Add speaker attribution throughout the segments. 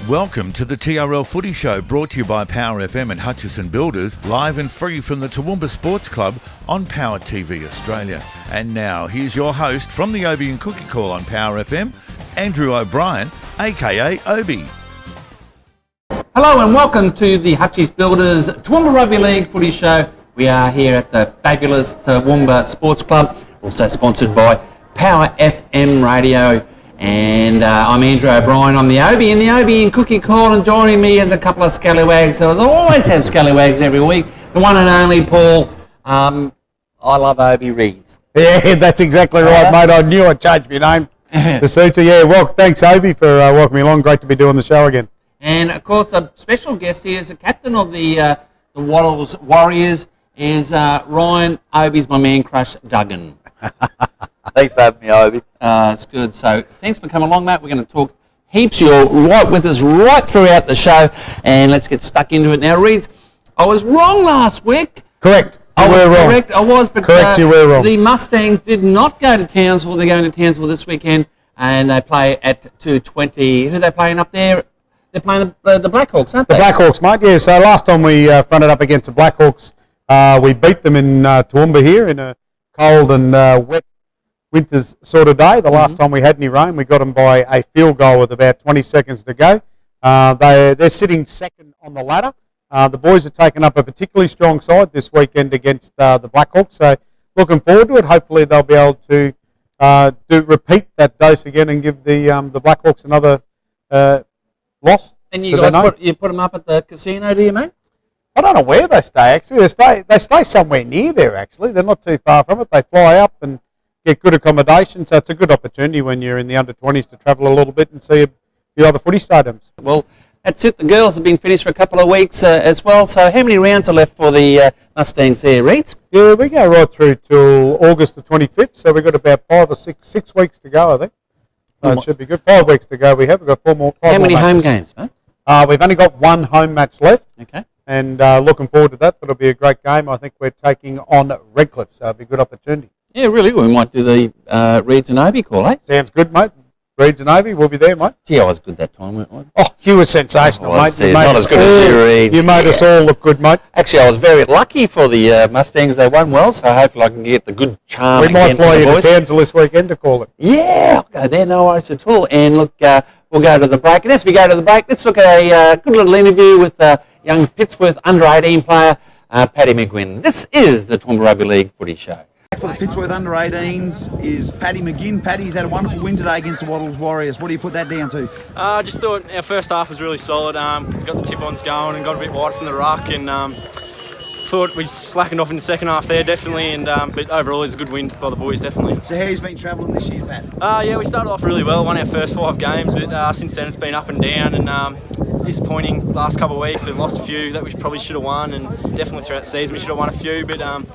Speaker 1: Welcome to the TRL Footy Show, brought to you by Power FM and Hutchison Builders, live and free from the Toowoomba Sports Club on Power TV Australia. And now, here's your host from the Obie and Cookie Call on Power FM, Andrew O'Brien, aka Obie.
Speaker 2: Hello and welcome to the Hutchison Builders Toowoomba Rugby League Footy Show. We are here at the fabulous Toowoomba Sports Club, also sponsored by Power FM Radio. And I'm Andrew O'Brien, I'm the Obie and the Obie and Cookie Call, and joining me is a couple of scallywags. So I always have scallywags every week. The one and only Paul, I love Obie Reeds.
Speaker 3: Yeah, that's exactly right, mate. I knew I'd change my name to suit you. Yeah, well, thanks, Obie, for welcoming me along. Great to be doing the show again.
Speaker 2: And, of course, a special guest here is the captain of the Wattles Warriors, is Ryan Obie's my man crush, Duggan.
Speaker 4: Thanks for having me, Obie.
Speaker 2: It's good. So thanks for coming along, mate. We're going to talk heaps. You're right with us right throughout the show, and let's get stuck into it now. Reeds, I was wrong last week.
Speaker 3: Correct.
Speaker 2: I was correct, but
Speaker 3: you were wrong.
Speaker 2: The Mustangs did not go to Townsville. They're going to Townsville this weekend, and they play at 2:20. Who are they playing up there? They're playing the Blackhawks, aren't they?
Speaker 3: The Blackhawks, mate. Yeah, so last time we fronted up against the Blackhawks, we beat them in Toowoomba here in a cold and wet winter's sort of day. The last time we had any rain, we got them by a field goal with about 20 seconds to go. They're sitting second on the ladder. The boys are taking up a particularly strong side this weekend against the Blackhawks, so looking forward to it. Hopefully they'll be able to repeat that dose again and give the Blackhawks another loss.
Speaker 2: And you guys put them up at the casino, do you, mate?
Speaker 3: I don't know where they stay, actually. They stay somewhere near there, actually. They're not too far from it. They fly up and get good accommodation, so it's a good opportunity when you're in the under-20s to travel a little bit and see the other footy stadiums.
Speaker 2: Well, that's it. The girls have been finished for a couple of weeks as well. So how many rounds are left for the Mustangs there, Reeds?
Speaker 3: Yeah, we go right through till August the 25th, so we've got about 5 or 6 weeks to go, I think. So it should be good. 5 weeks to go. We've got 4 more.
Speaker 2: How many home games, mate?
Speaker 3: We've only got 1 home match left.
Speaker 2: Okay.
Speaker 3: And looking forward to that. It'll be a great game. I think we're taking on Redcliffe, so it'll be a good opportunity.
Speaker 2: Yeah, really good. We might do the Reeds and Obie call, eh?
Speaker 3: Sounds good, mate. Reeds and Obie, we'll be there, mate.
Speaker 2: Gee, I was good that time, weren't I?
Speaker 3: Oh, you were sensational, mate. You
Speaker 2: not as good as you, Reeds.
Speaker 3: You made us all look good, mate.
Speaker 2: Actually, I was very lucky for the Mustangs. They won well, so hopefully I can get the good charm
Speaker 3: We might
Speaker 2: again
Speaker 3: fly
Speaker 2: for
Speaker 3: you
Speaker 2: the
Speaker 3: to
Speaker 2: boys.
Speaker 3: Townsville this weekend to call it.
Speaker 2: Yeah, I'll go there, no worries at all. And look, we'll go to the break. And as we go to the break, let's look at a good little interview with young Pittsworth under-18 player, Paddy McGuinn. This is the Toowoomba Rugby League Footy Show.
Speaker 5: For the Pittsworth under-18s is Paddy McGinn. Paddy's had a wonderful win today against the Wattles Warriors. What do you put that down to?
Speaker 6: I just thought our first half was really solid. Got the tip-ons going and got a bit wide from the ruck, and thought we slackened off in the second half there, definitely. And but overall, it's a good win by the boys, definitely.
Speaker 5: So how's been travelling this year, Pat?
Speaker 6: Yeah, we started off really well. Won our first 5 games, but since then it's been up and down, and disappointing last couple of weeks. We've lost a few that we probably should have won, and definitely throughout the season we should have won a few, but.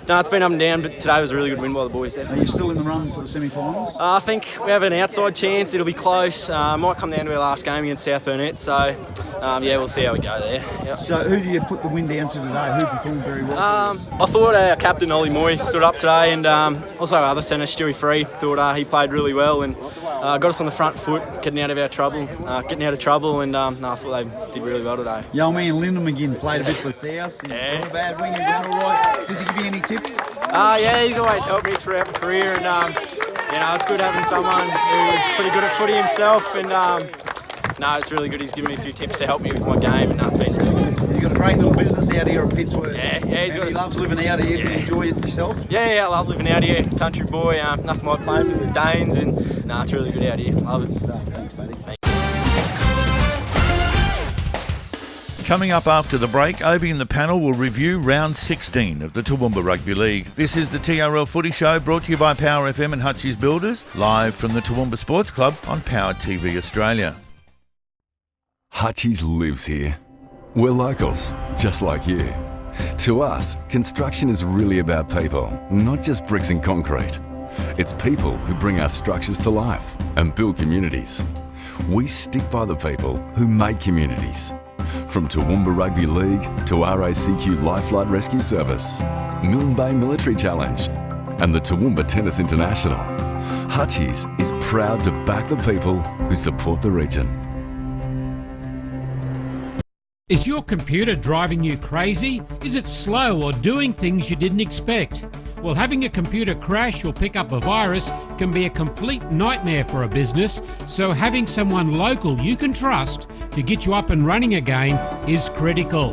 Speaker 6: No, it's been up and down, but today was a really good win by the boys, definitely.
Speaker 5: Are you still in the run for the semi-finals?
Speaker 6: I think we have an outside chance. It'll be close. Might come down to our last game against South Burnett, so yeah, we'll see how we go there. Yep.
Speaker 5: So who do you put the win down to today? Who performed very well?
Speaker 6: I thought our captain, Ollie Moy, stood up today, and also our other centre, Stewie Free, thought he played really well and got us on the front foot, getting out of trouble, and I thought they did really well today.
Speaker 5: Yo, man, Lyndon McGinn played a bit for South.
Speaker 6: Yeah.
Speaker 5: Not a bad win, he's done all right. Does he give you any tips?
Speaker 6: Yeah, he's always helped me throughout my career, and it's good having someone who's pretty good at footy himself, and it's really good. He's given me a few tips to help me with my game, and it's been really good.
Speaker 5: You've got a great little business out here at Pittsworth.
Speaker 6: Yeah,
Speaker 5: he loves living out here. Do you enjoy it yourself?
Speaker 6: Yeah, I love living out here. Country boy, nothing like playing for the Danes, and it's really good out here. Love it.
Speaker 5: Thanks, buddy.
Speaker 1: Coming up after the break, Obie and the panel will review round 16 of the Toowoomba Rugby League. This is the TRL Footy Show, brought to you by Power FM and Hutchison Builders, live from the Toowoomba Sports Club on Power TV Australia.
Speaker 7: Hutchie lives here. We're locals, just like you. To us, construction is really about people, not just bricks and concrete. It's people who bring our structures to life and build communities. We stick by the people who make communities. From Toowoomba Rugby League to RACQ Life Flight Rescue Service, Milne Bay Military Challenge, and the Toowoomba Tennis International, Hutchies is proud to back the people who support the region.
Speaker 8: Is your computer driving you crazy? Is it slow or doing things you didn't expect? Well, having a computer crash or pick up a virus can be a complete nightmare for a business, so having someone local you can trust to get you up and running again is critical.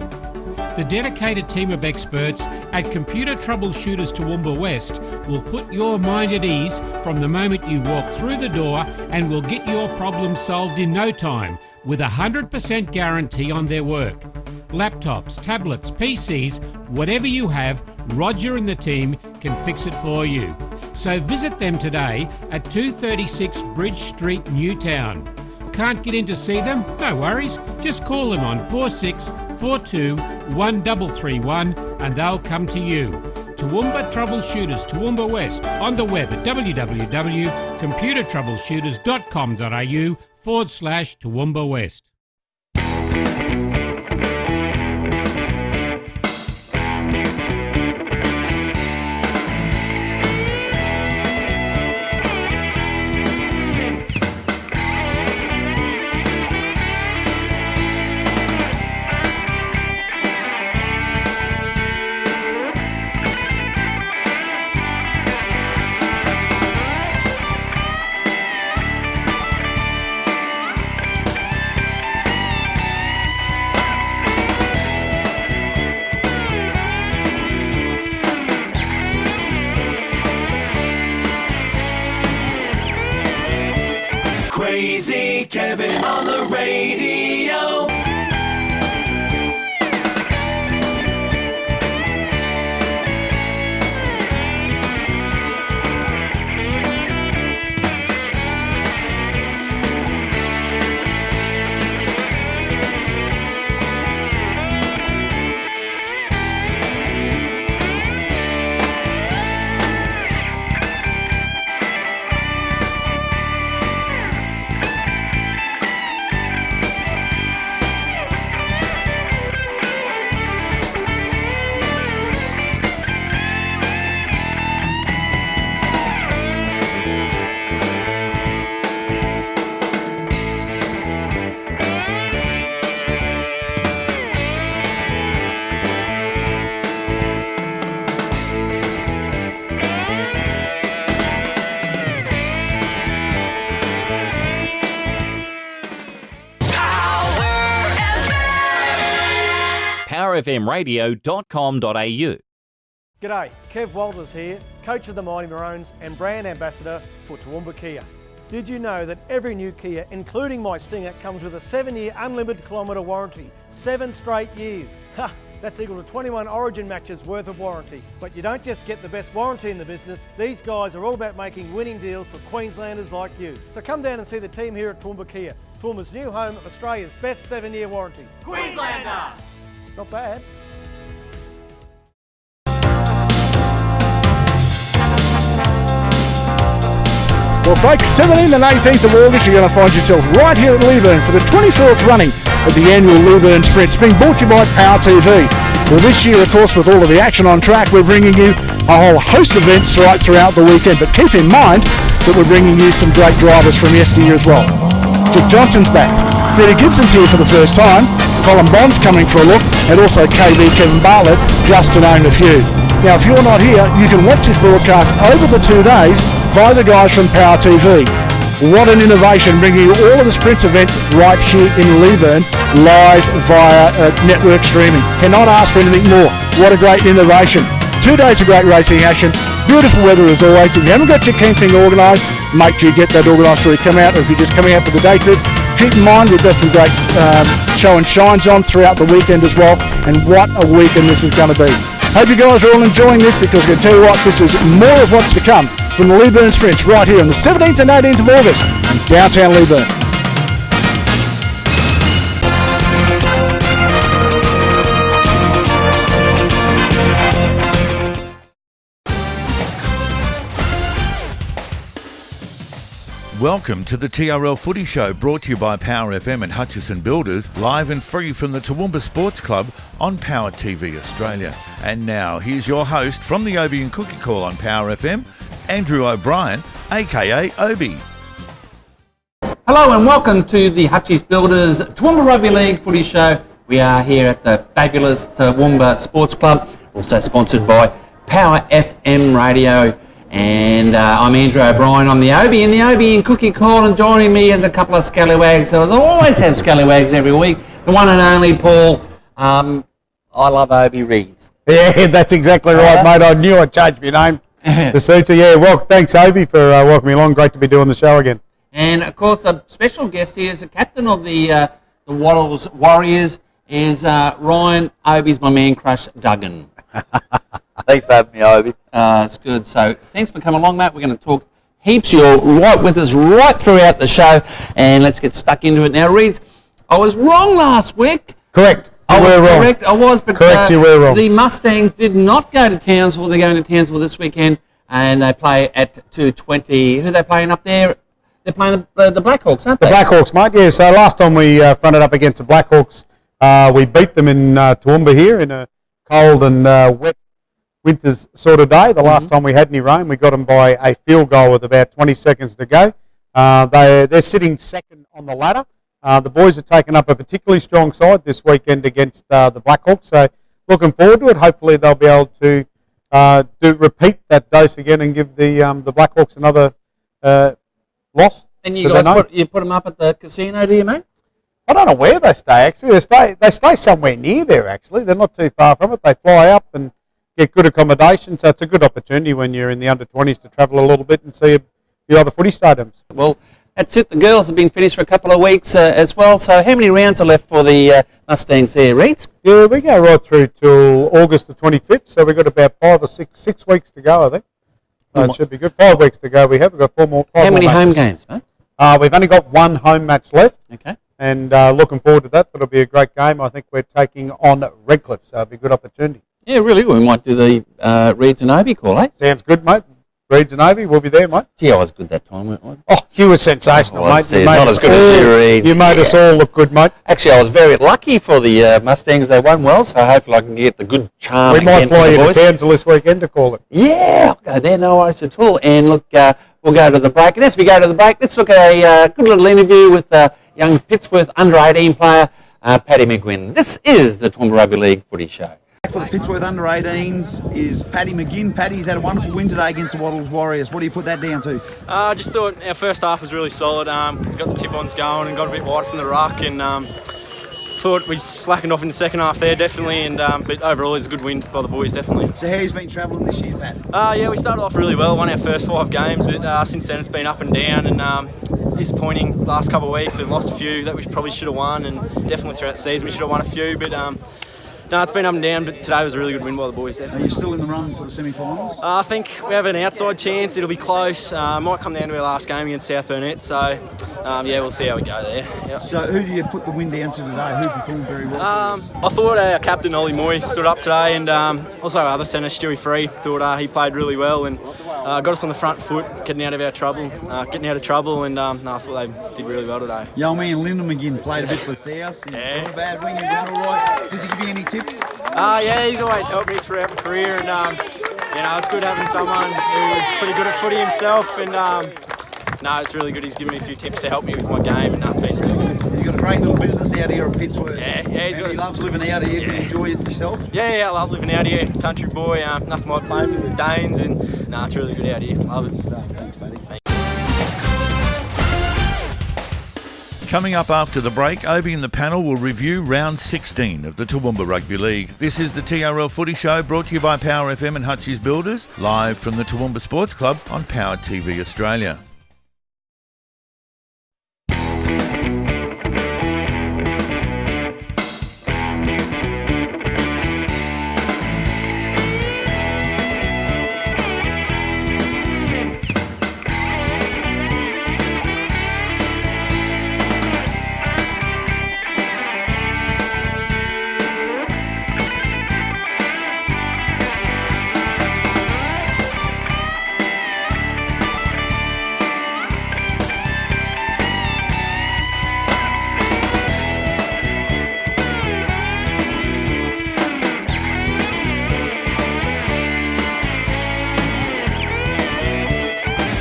Speaker 8: The dedicated team of experts at Computer Troubleshooters Toowoomba West will put your mind at ease from the moment you walk through the door and will get your problem solved in no time, with a 100% guarantee on their work. Laptops, tablets, PCs, whatever you have, Roger and the team can fix it for you. So visit them today at 236 Bridge Street, Newtown. Can't get in to see them? No worries. Just call them on 4642 1331 and they'll come to you. Toowoomba Troubleshooters Toowoomba West on the web at www.computertroubleshooters.com.au/Toowoomba West.
Speaker 9: Crazy Kevin on the radio.
Speaker 10: powerfmradio.com.au.
Speaker 11: G'day, Kev Walters here, coach of the Mighty Maroons and brand ambassador for Toowoomba Kia. Did you know that every new Kia, including my Stinger, comes with a 7-year unlimited kilometre warranty? 7 straight years. Ha! That's equal to 21 Origin matches worth of warranty. But you don't just get the best warranty in the business, these guys are all about making winning deals for Queenslanders like you. So come down and see the team here at Toowoomba Kia, Toowoomba's new home of Australia's best 7-year warranty.
Speaker 9: Queenslander!
Speaker 11: Not bad.
Speaker 12: Well folks, 17th and 18th of August you're going to find yourself right here at Leeburn for the 24th running of the annual Leeburn Sprint. It's being brought to you by Power TV. Well this year of course with all of the action on track we're bringing you a whole host of events right throughout the weekend, but keep in mind that we're bringing you some great drivers from yesteryear as well. Dick Johnson's back, Freddie Gibson's here for the first time, Colin Bond's coming for a look, and also KB Kevin Bartlett, just to name a few. Now if you're not here, you can watch this broadcast over the 2 days via the guys from Power TV. What an innovation, bringing you all of the sprint events right here in Leeburn, live via network streaming. Cannot ask for anything more. What a great innovation. 2 days of great racing action, beautiful weather as always. If you haven't got your camping organised, make sure you get that organised before you come out, or if you're just coming out for the day trip, keep in mind we've got some great show and shines on throughout the weekend as well, and what a weekend this is going to be. Hope you guys are all enjoying this, because I can tell you what, this is more of what's to come from the Leeburn Sprints right here on the 17th and 18th of August in downtown Leeburn.
Speaker 1: Welcome to the TRL Footy Show, brought to you by Power FM and Hutchison Builders, live and free from the Toowoomba Sports Club on Power TV Australia. And now, here's your host from the Obie and Cookie Call on Power FM, Andrew O'Brien, aka Obie.
Speaker 2: Hello and welcome to the Hutchison Builders Toowoomba Rugby League Footy Show. We We are here at the fabulous Toowoomba Sports Club, also sponsored by Power FM Radio. And I'm Andrew O'Brien. I'm the Obie, and the Obie and Cookie Call, and joining me is a couple of scallywags. So I always have scallywags every week. The one and only Paul. I love Obie Reeds.
Speaker 3: Yeah, that's exactly right, mate. I knew I'd change my name to suit you. Yeah, well, thanks, Obie, for welcoming me along. Great to be doing the show again.
Speaker 2: And, of course, a special guest here is the captain of the Wattles Warriors, is Ryan Obie's my man crush, Duggan.
Speaker 4: Thanks for having me, Obie.
Speaker 2: It's good. So thanks for coming along, mate. We're going to talk heaps. You're right with us right throughout the show, and let's get stuck into it now. Reeds, I was wrong last week.
Speaker 3: Correct.
Speaker 2: I was
Speaker 3: wrong.
Speaker 2: correct. I was, but
Speaker 3: correct, you were wrong.
Speaker 2: The Mustangs did not go to Townsville. They're going to Townsville this weekend, and they play at 2:20. Who are they playing up there? They're playing the Blackhawks, aren't they?
Speaker 3: The Blackhawks, mate. Yeah. So last time we fronted up against the Blackhawks, we beat them in Toowoomba here in a cold and wet winter's sort of day. The last time we had any rain, we got them by a field goal with about 20 seconds to go. They're sitting second on the ladder. The boys are taking up a particularly strong side this weekend against the Blackhawks. So looking forward to it. Hopefully they'll be able to repeat that dose again and give the Blackhawks another loss.
Speaker 2: And you guys put them up at the casino, do you, mate?
Speaker 3: I don't know where they stay, actually. They stay somewhere near there, actually. They're not too far from it. They fly up and get good accommodation, so it's a good opportunity when you're in the under-20s to travel a little bit and see the other footy stadiums.
Speaker 2: Well, that's it. The girls have been finished for a couple of weeks as well. So how many rounds are left for the Mustangs there, Reeds?
Speaker 3: Yeah, we go right through till August the 25th, so we've got about 5 or 6 weeks to go, I think. So it should be good. 5 weeks to go. We've got 4 more.
Speaker 2: How many home games, mate?
Speaker 3: We've only got 1 home match left.
Speaker 2: Okay.
Speaker 3: And looking forward to that. It'll be a great game. I think we're taking on Redcliffe, so it'll be a good opportunity.
Speaker 2: Yeah, really. We might do the Reeds and Obie call, eh?
Speaker 3: Sounds good, mate. Reeds and Obie, we'll be there, mate.
Speaker 2: Gee, I was good that time, weren't I?
Speaker 3: Oh, you were sensational, mate. You
Speaker 2: not as good as you, Reeds.
Speaker 3: You made us all look good, mate.
Speaker 2: Actually, I was very lucky for the Mustangs. They won well, so hopefully I can get the good charm.
Speaker 3: We might fly you to Townsville this weekend to call it.
Speaker 2: Yeah, I'll go there, no worries at all. And look, we'll go to the break. And as we go to the break, let's look at a good little interview with young Pittsworth under-18 player, Paddy McGuinn. This is the Toowoomba Rugby League Footy Show.
Speaker 5: For the Pittsworth under-18s is Paddy McGinn. Paddy's had a wonderful win today against the Wattles Warriors. What do you put that down to?
Speaker 6: I just thought our first half was really solid. Got the tip-ons going and got a bit wide from the ruck, and thought we slackened off in the second half there, definitely. And but overall, it's a good win by the boys, definitely.
Speaker 5: So how has been travelling this year, Pat?
Speaker 6: Yeah, we started off really well. Won our first 5 games, but since then it's been up and down, and disappointing last couple of weeks. We've lost a few that we probably should have won, and definitely throughout the season we should have won a few, but no, it's been up and down, but today was a really good win by the boys, definitely.
Speaker 5: Are you still in the run for the semi-finals?
Speaker 6: I think we have an outside chance. It'll be close. Might come down to our last game against South Burnett, so yeah, we'll see how we go there. Yep.
Speaker 5: So who do you put the win down to today? Who performed very well?
Speaker 6: I thought our captain, Ollie Moy, stood up today, and also our other centre, Stewie Free, thought he played really well and got us on the front foot, getting out of trouble, and I thought they did really well today.
Speaker 5: Young man Lyndon McGinn played a bit for South.
Speaker 6: Yeah.
Speaker 5: Not a bad wing, he's doing all right. Does he give you any tips?
Speaker 6: Yeah, he's always helped me throughout my career, and it's good having someone who's pretty good at footy himself, and no, it's really good. He's given me a few tips to help me with my game, and it's been really good.
Speaker 5: You've got a great little business out here at Pittsworth.
Speaker 6: Yeah,
Speaker 5: he loves living out here. Do you enjoy it yourself?
Speaker 6: Yeah, I love living out here. Country boy, nothing like playing for the Danes, and it's really good out here. Love it.
Speaker 5: Thanks, buddy.
Speaker 1: Coming up after the break, Obie and the panel will review round 16 of the Toowoomba Rugby League. This is the TRL Footy Show, brought to you by Power FM and Hutchison Builders, live from the Toowoomba Sports Club on Power TV Australia.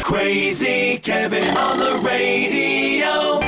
Speaker 9: Crazy Kevin on the radio.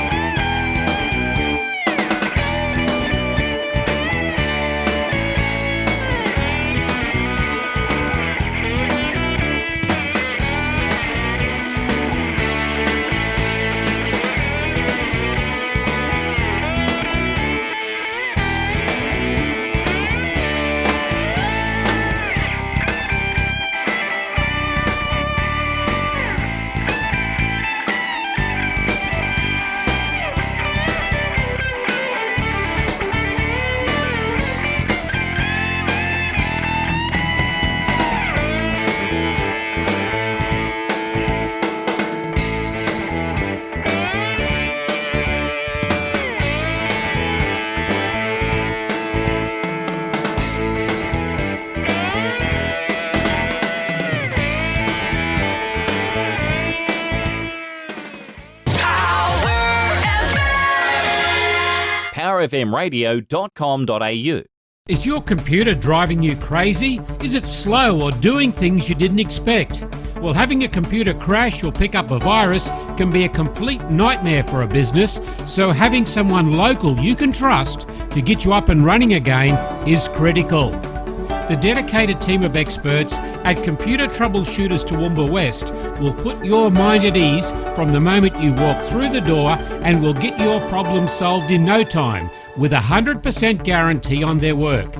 Speaker 10: powerfmradio.com.au.
Speaker 8: Is your computer driving you crazy? Is it slow or doing things you didn't expect? Well, having a computer crash or pick up a virus can be a complete nightmare for a business, so having someone local you can trust to get you up and running again is critical. The dedicated team of experts at Computer Troubleshooters Toowoomba West will put your mind at ease from the moment you walk through the door and will get your problem solved in no time with a 100% guarantee on their work.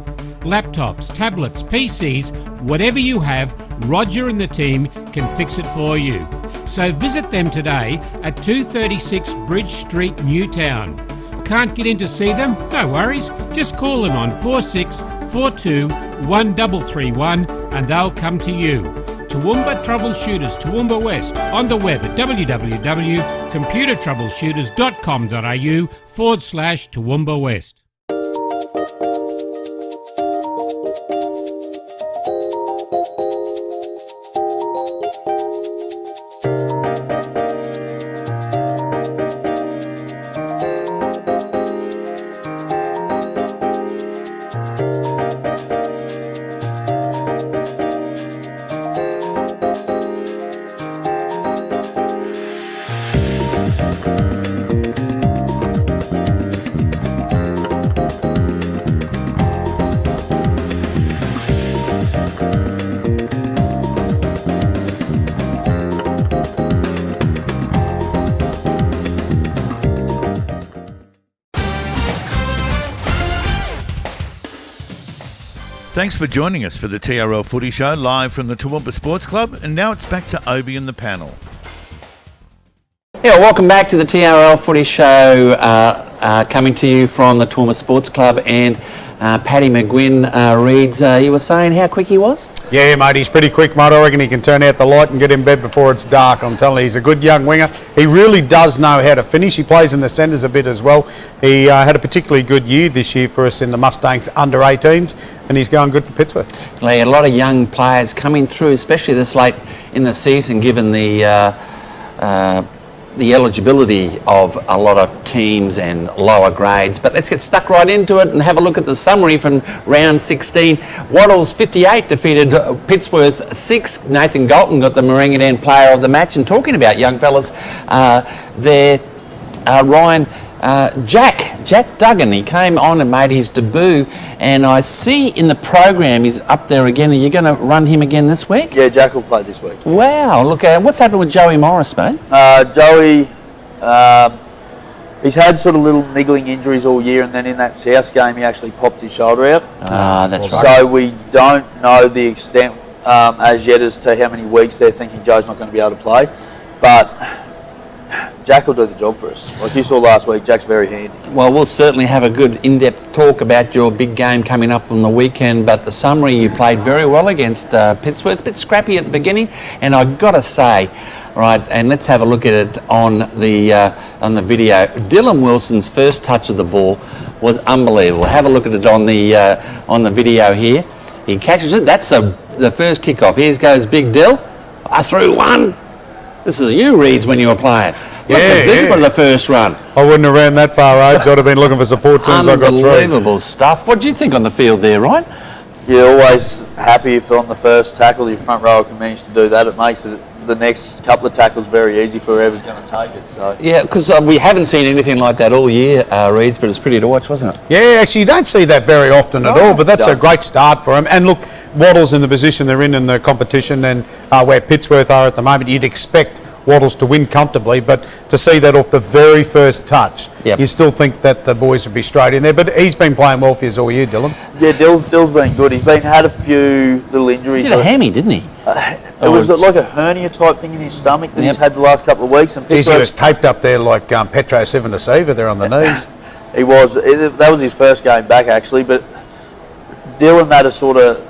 Speaker 8: Laptops, tablets, PCs, whatever you have, Roger and the team can fix it for you. So visit them today at 236 Bridge Street, Newtown. Can't get in to see them? No worries. Just call them on 4642 1331 and they'll come to you. Toowoomba Troubleshooters, Toowoomba West, on the web at www.computertroubleshooters.com.au/Toowoomba West.
Speaker 1: Thanks for joining us for the TRL Footy Show live from the Toowoomba Sports Club, and now it's back to Obi and the panel.
Speaker 2: Yeah, welcome back to the TRL Footy Show, coming to you from the Toowoomba Sports Club, and Paddy McGuinn reads, you were saying how quick he was?
Speaker 3: Yeah, mate, he's pretty quick, mate. I reckon he can turn out the light and get in bed before it's dark. I'm telling you, he's a good young winger. He really does know how to finish. He plays in the centres a bit as well. He had a particularly good year this year for us in the Mustangs under-18s, and he's going good for Pittsworth.
Speaker 2: A lot of young players coming through, especially this late in the season, given the eligibility of a lot of teams and lower grades. But let's get stuck right into it and have a look at the summary from round 16. Wattles 58 defeated Pittsworth 6. Nathan Galton got the Marangadan player of the match. And talking about young fellas, Ryan Jack Duggan, he came on and made his debut, and I see in the program he's up there again. Are you going to run him again this week?
Speaker 4: Yeah, Jack will play this week.
Speaker 2: Wow, look, what's happened with Joey Morris, mate?
Speaker 4: Joey, he's had sort of little niggling injuries all year, and then in that South game he actually popped his shoulder out.
Speaker 2: That's right.
Speaker 4: So we don't know the extent as yet as to how many weeks they're thinking Joe's not going to be able to play, but Jack will do the job for us. Like you saw last week, Jack's very handy.
Speaker 2: Well, we'll certainly have a good in-depth talk about your big game coming up on the weekend, but the summary, you played very well against Pittsworth. A bit scrappy at the beginning, and I've got to say, right, and let's have a look at it on the video. Dylan Wilson's first touch of the ball was unbelievable. Have a look at it on the video here. He catches it. That's the first kickoff. Here goes Big Dill. I threw one. This is you, Reeds, when you were playing. Look at this for the first run.
Speaker 3: I wouldn't have ran that far, Oates. I'd have been looking for support as soon as I got through.
Speaker 2: Unbelievable stuff. What do you think on the field there, Ryan?
Speaker 4: You're always happy if on the first tackle your front rower can manage to do that. It makes the next couple of tackles very easy for whoever's going to take it. So
Speaker 2: yeah, because we haven't seen anything like that all year, Reeds, but it's pretty to watch, wasn't it?
Speaker 3: Yeah, actually, you don't see that very often at all, but that's a great start for him. And look, Wattles in the position they're in the competition, and where Pittsworth are at the moment, you'd expect Wattles to win comfortably, but to see that off the very first touch, you still think that the boys would be straight in there. But he's been playing well for you all year, Dylan.
Speaker 4: Yeah, Dill's been good. He's had a few little injuries.
Speaker 2: He did a hammy, didn't he?
Speaker 4: It was like a hernia type thing in his stomach that he's had the last couple of weeks. And
Speaker 3: he was taped up there like Petro 7 to Seaver there on the knees.
Speaker 4: He was. That was his first game back, actually. But Dylan,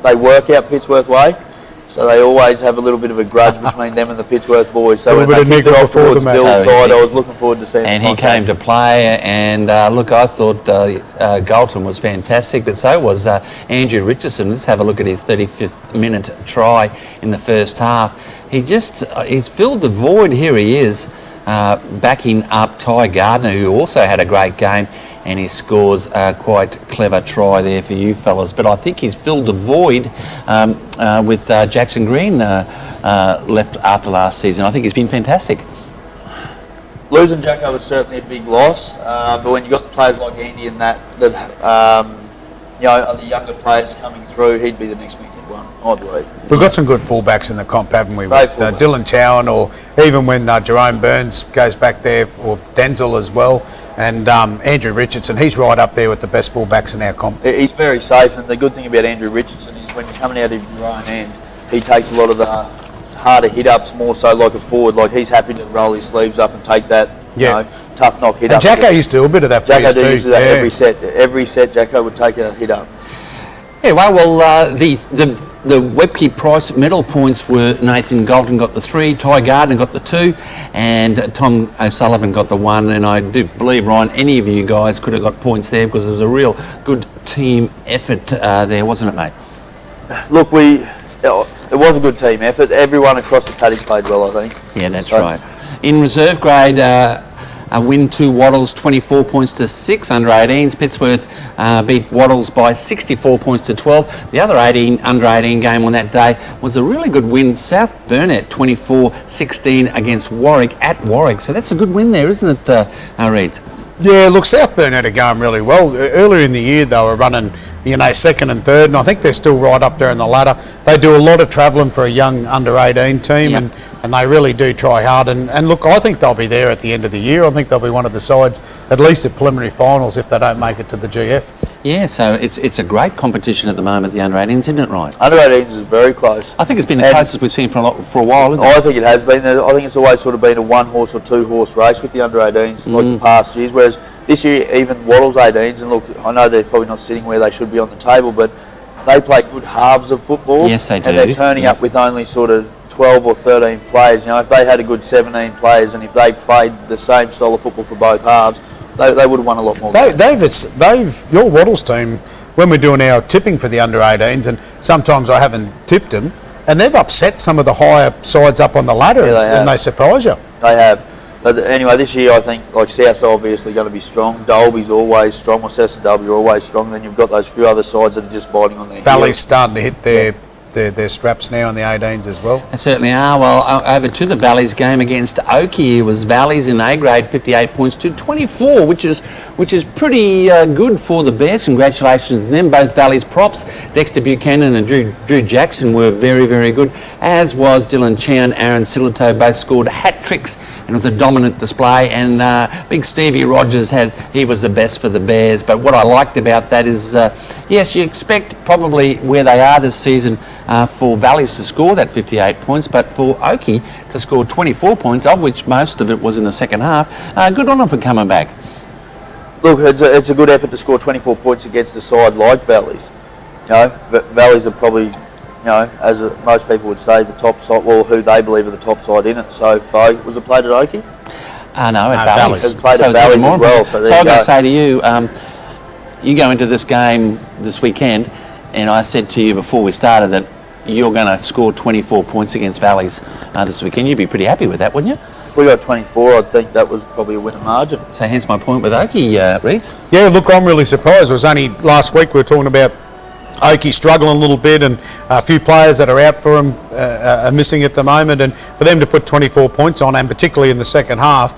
Speaker 4: they work out Pittsworth way. So they always have a little bit of a grudge between them and the Pittsworth boys. So when they kicked it off towards Dill's side, I was looking forward to seeing him.
Speaker 2: And he came to play, and look, I thought Galton was fantastic, but so was Andrew Richardson. Let's have a look at his 35th minute try in the first half. He's filled the void. Here he is, backing up Ty Gardner, who also had a great game. and he scores a quite clever try there for you fellas. But I think he's filled the void with Jackson Green left after last season. I think he's been fantastic.
Speaker 4: Losing Jacko was certainly a big loss, but when you got the players like Andy and that are the younger players coming through, he'd be the next big one, I believe.
Speaker 3: We've got some good fullbacks in the comp, haven't we?
Speaker 4: Great
Speaker 3: With Dylan Chowan, or even when Jerome Burns goes back there, or Denzel as well, and Andrew Richardson. He's right up there with the best fullbacks in our comp.
Speaker 4: He's very safe, and the good thing about Andrew Richardson is when you're coming out of your own end, he takes a lot of the harder hit-ups, more so like a forward. Like, he's happy to roll his sleeves up and take that tough knock hit-up.
Speaker 3: And Jacko used to do a bit of that for us too.
Speaker 4: Used to do that every set. Jacko would take a hit-up.
Speaker 2: Anyway, well, the Webke Price medal points were Nathan Galton got the 3, Ty Gardner got the 2, and Tom O'Sullivan got the 1. And I do believe, Ryan, any of you guys could have got points there because it was a real good team effort there, wasn't it, mate?
Speaker 4: Look, it was a good team effort. Everyone across the paddock played well, I think.
Speaker 2: Yeah, that's right. In reserve grade, a win to Wattles, 24 points to 6 under 18s. Pittsworth beat Wattles by 64 points to 12. The other under 18 game on that day was a really good win. South Burnett 24-16 against Warwick at Warwick. So that's a good win there, isn't it, Reeds?
Speaker 3: Yeah, look, South Burnett are going really well. Earlier in the year, they were running, second and third, and I think they're still right up there in the ladder. They do a lot of travelling for a young under-18 team, and they really do try hard. And look, I think they'll be there at the end of the year. I think they'll be one of the sides, at least at preliminary finals, if they don't make it to the GF.
Speaker 2: Yeah, so it's a great competition at the moment, the under-18s, isn't it, right?
Speaker 4: Under-18s is very close.
Speaker 2: I think it's been the closest we've seen for a while, isn't it?
Speaker 4: I think it has been. I think it's always sort of been a 1-horse or 2-horse race with the under-18s, like the past years, whereas this year, even Wattles 18s, and look, I know they're probably not sitting where they should be on the table, but they play good halves of football.
Speaker 2: Yes, they do.
Speaker 4: And they're turning up with only sort of 12 or 13 players. If they had a good 17 players, and if they played the same style of football for both halves, they would have won a lot more.
Speaker 3: Your Wattles team, when we're doing our tipping for the under-18s, and sometimes I haven't tipped them, and they've upset some of the higher sides up on the ladder, and they surprise you.
Speaker 4: They have. But anyway, this year I think South's obviously going to be strong. Dolby's always strong, or South and Dolby are always strong. Then you've got those few other sides that are just biting on their heels.
Speaker 3: Valley's starting to hit their straps now in the 18s as well.
Speaker 2: They certainly are. Well, over to the Valleys game against Oakey. It was Valleys in A grade, 58 points to 24, which is pretty good for the Bears. Congratulations to them. Both Valleys props, Dexter Buchanan and Drew Jackson, were very, very good, as was Dylan Chowan, Aaron Silito. Both scored hat tricks, and it was a dominant display. And big Stevie Rogers he was the best for the Bears. But what I liked about that is, yes, you expect probably where they are this season for Valleys to score that 58 points, but for Oakey to score 24 points, of which most of it was in the second half. Good on them for coming back.
Speaker 4: Look, it's a good effort to score 24 points against a side like Valleys. Valleys are probably, as most people would say, the top side, well, who they believe are the top side in it. So far, was it played at Oakey?
Speaker 2: No, at Valleys.
Speaker 4: It was played at Valleys as well. So
Speaker 2: I'm going to say to you, you go into this game this weekend, and I said to you before we started that you're going to score 24 points against Valleys this weekend. You'd be pretty happy with that, wouldn't you?
Speaker 4: If we got 24, I think that was probably a winner margin.
Speaker 2: So hence my point with Oakey, Reeds.
Speaker 3: Yeah, look, I'm really surprised. It was only last week we were talking about Oakey struggling a little bit, and a few players that are out for them are missing at the moment, and for them to put 24 points on, and particularly in the second half,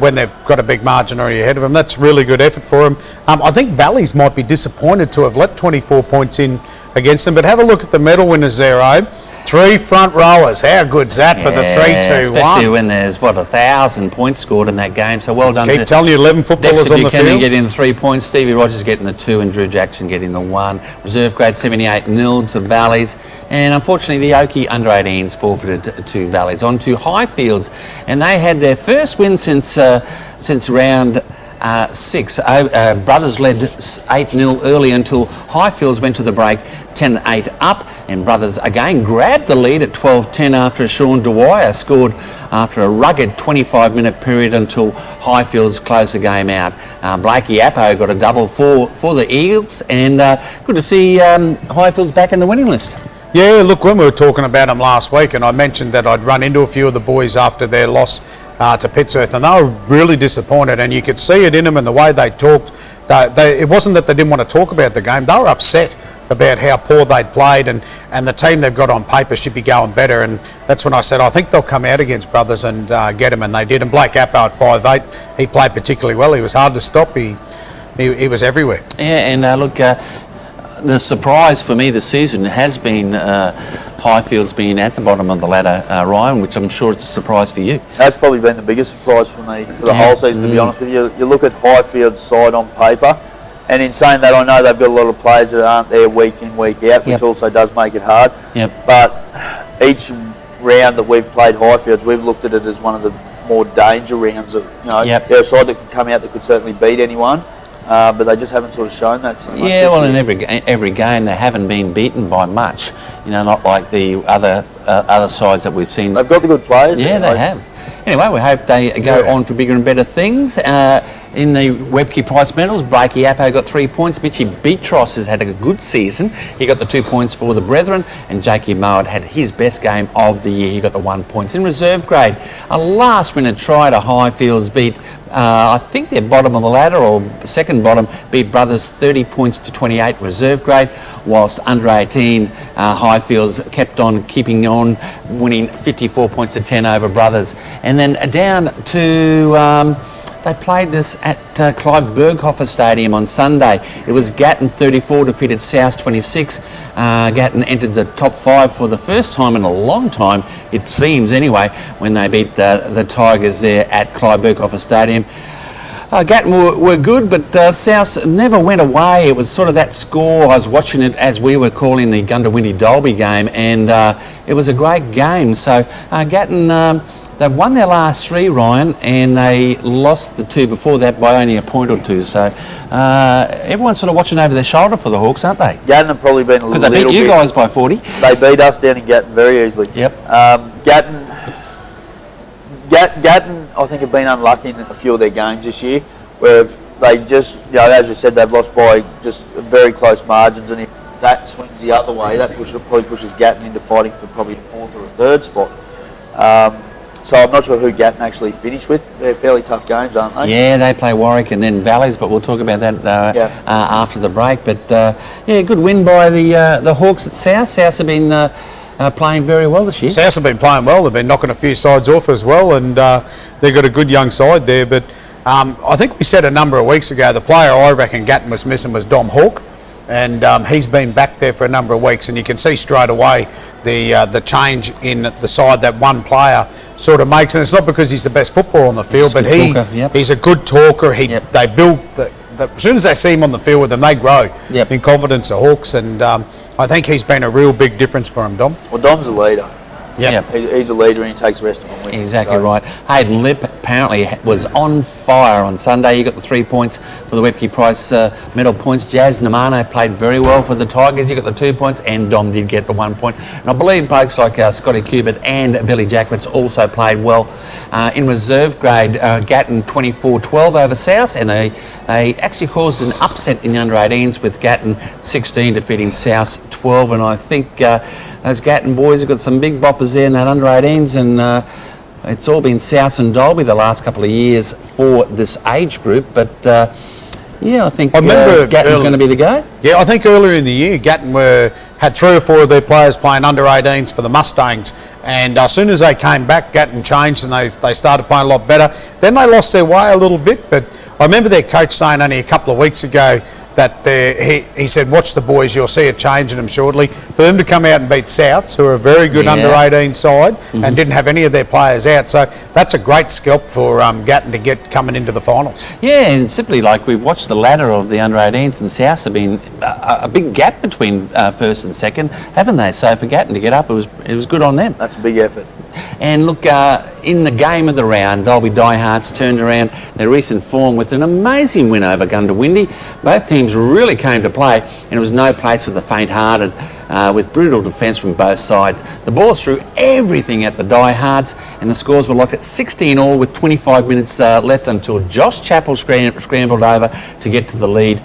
Speaker 3: when they've got a big margin already ahead of them, that's really good effort for them. I think Valleys might be disappointed to have let 24 points in against them, but have a look at the medal winners there, Abe. 3 front rowers. How good's that for the 3-2-1?
Speaker 2: Especially when there's, 1,000 points scored in that game. So well done.
Speaker 3: Keep telling you, 11 footballers
Speaker 2: Dexter
Speaker 3: on the field.
Speaker 2: Buchanan getting the 3 points, Stevie Rogers getting the 2, and Drew Jackson getting the 1. Reserve grade 78-0 to Valleys. And unfortunately, the Oakey under-18s forfeited to Valleys. On to Highfields. And they had their first win since round 6. Brothers led 8-0 early until Highfields went to the break 10-8 up, and Brothers again grabbed the lead at 12-10 after Sean Dwyer scored after a rugged 25-minute period until Highfields closed the game out. Blakey Appo got a double for the Eagles, and good to see Highfields back in the winning list.
Speaker 3: Yeah, look, when we were talking about them last week, and I mentioned that I'd run into a few of the boys after their loss to Pittsworth, and they were really disappointed, and you could see it in them and the way they talked. It wasn't that they didn't want to talk about the game, they were upset about how poor they'd played, and the team they've got on paper should be going better. And that's when I said I think they'll come out against Brothers and get them, and they did. And Blake Appo at 5'8", he played particularly well. He was hard to stop. He was everywhere.
Speaker 2: Yeah, and look, the surprise for me this season has been Highfield's been at the bottom of the ladder, Ryan, which I'm sure it's a surprise for you.
Speaker 4: That's probably been the biggest surprise for me for the whole season, to be honest with you. You look at Highfield's side on paper, and in saying that, I know they've got a lot of players that aren't there week in, week out, which also does make it hard. But each round that we've played Highfields, we've looked at it as one of the more danger rounds. Of, they're a side that could come out that could certainly beat anyone. But they just haven't sort of shown that so much.
Speaker 2: Yeah, well, in every game they haven't been beaten by much. Not like the other sides that we've seen.
Speaker 4: They've got the good players.
Speaker 2: Yeah, they have. Anyway, we hope they go on for bigger and better things. In the Webke Prize medals, Blakey Appo got 3 points. Mitchy Beatros has had a good season. He got the 2 points for the Brethren, and Jakey Mowat had his best game of the year. He got the 1 point. In reserve grade, a last-minute try to Highfields beat, I think they're bottom of the ladder, or second bottom, beat Brothers 30 points to 28 reserve grade, whilst under 18 Highfields kept on keeping on, winning 54 points to 10 over Brothers. And then down to... they played this at Clive Berghofer Stadium on Sunday. It was Gatton 34 defeated South 26. Gatton entered the top 5 for the first time in a long time, it seems anyway, when they beat the Tigers there at Clive Berghofer Stadium. Gatton were good, but South never went away. It was sort of that score. I was watching it as we were calling the Gundawindi-Dolby game, and it was a great game. So Gatton... they've won their last 3, Ryan, and they lost the 2 before that by only a point or 2. So everyone's sort of watching over their shoulder for the Hawks, aren't they?
Speaker 4: Gatton have probably been a little bit...
Speaker 2: Because they beat you guys by 40.
Speaker 4: They beat us down in Gatton very easily.
Speaker 2: Yep.
Speaker 4: Gatton, I think, have been unlucky in a few of their games this year, where they just, as you said, they've lost by just very close margins, and if that swings the other way, that probably pushes Gatton into fighting for probably a 4th or a 3rd spot. So I'm not sure who Gatton actually finished with. They're fairly tough games, aren't they?
Speaker 2: Yeah, they play Warwick and then Valleys, but we'll talk about that after the break. But yeah, good win by the Hawks at South. South have been playing very well this year.
Speaker 3: South have been playing well. They've been knocking a few sides off as well, and they've got a good young side there. But I think we said a number of weeks ago, the player I reckon Gatton was missing was Dom Hawke, and he's been back there for a number of weeks, and you can see straight away the change in the side that one player sort of makes, and it's not because he's the best footballer on the field, but he's a good talker. They build as soon as they see him on the field with them, they grow in confidence, the Hawks, and I think he's been a real big difference for him, Dom.
Speaker 4: Well, Dom's a leader. He's a leader, and he takes the rest of them with him.
Speaker 2: Exactly right. Hayden Lip apparently was on fire on Sunday. He got the 3 points for the Webke Prize medal points. Jazz Namano played very well for the Tigers. He got the 2 points, and Dom did get the 1 point. And I believe blokes like Scotty Cubit and Billy Jackwitz also played well. In reserve grade, Gatton 24-12 over South, and they actually caused an upset in the under-18s with Gatton 16 defeating South 12, and I think those Gatton boys have got some big boppers there in that under-18s, and it's all been South and Dolby the last couple of years for this age group, but yeah, I think Gatton's going to be the go.
Speaker 3: Yeah, I think earlier in the year, Gatton had 3 or 4 of their players playing under-18s for the Mustangs, and as soon as they came back, Gatton changed and they started playing a lot better. Then they lost their way a little bit, but I remember their coach saying only a couple of weeks ago that he said, watch the boys, you'll see a change in them shortly. For them to come out and beat Souths, who are a very good under-18 side, and didn't have any of their players out, so that's a great scalp for Gatton to get coming into the finals.
Speaker 2: Yeah, and simply like we've watched the ladder of the under-18s, and Souths have been a big gap between first and second, haven't they? So for Gatton to get up, it was good on them.
Speaker 4: That's a big effort.
Speaker 2: And look, in the game of the round, Dolby Diehards turned around their recent form with an amazing win over Gundawindi. Both teams really came to play, and it was no place for the faint-hearted, with brutal defence from both sides. The Boars threw everything at the Diehards, and the scores were locked at 16-all with 25 minutes left until Josh Chappell scrambled over to get to the lead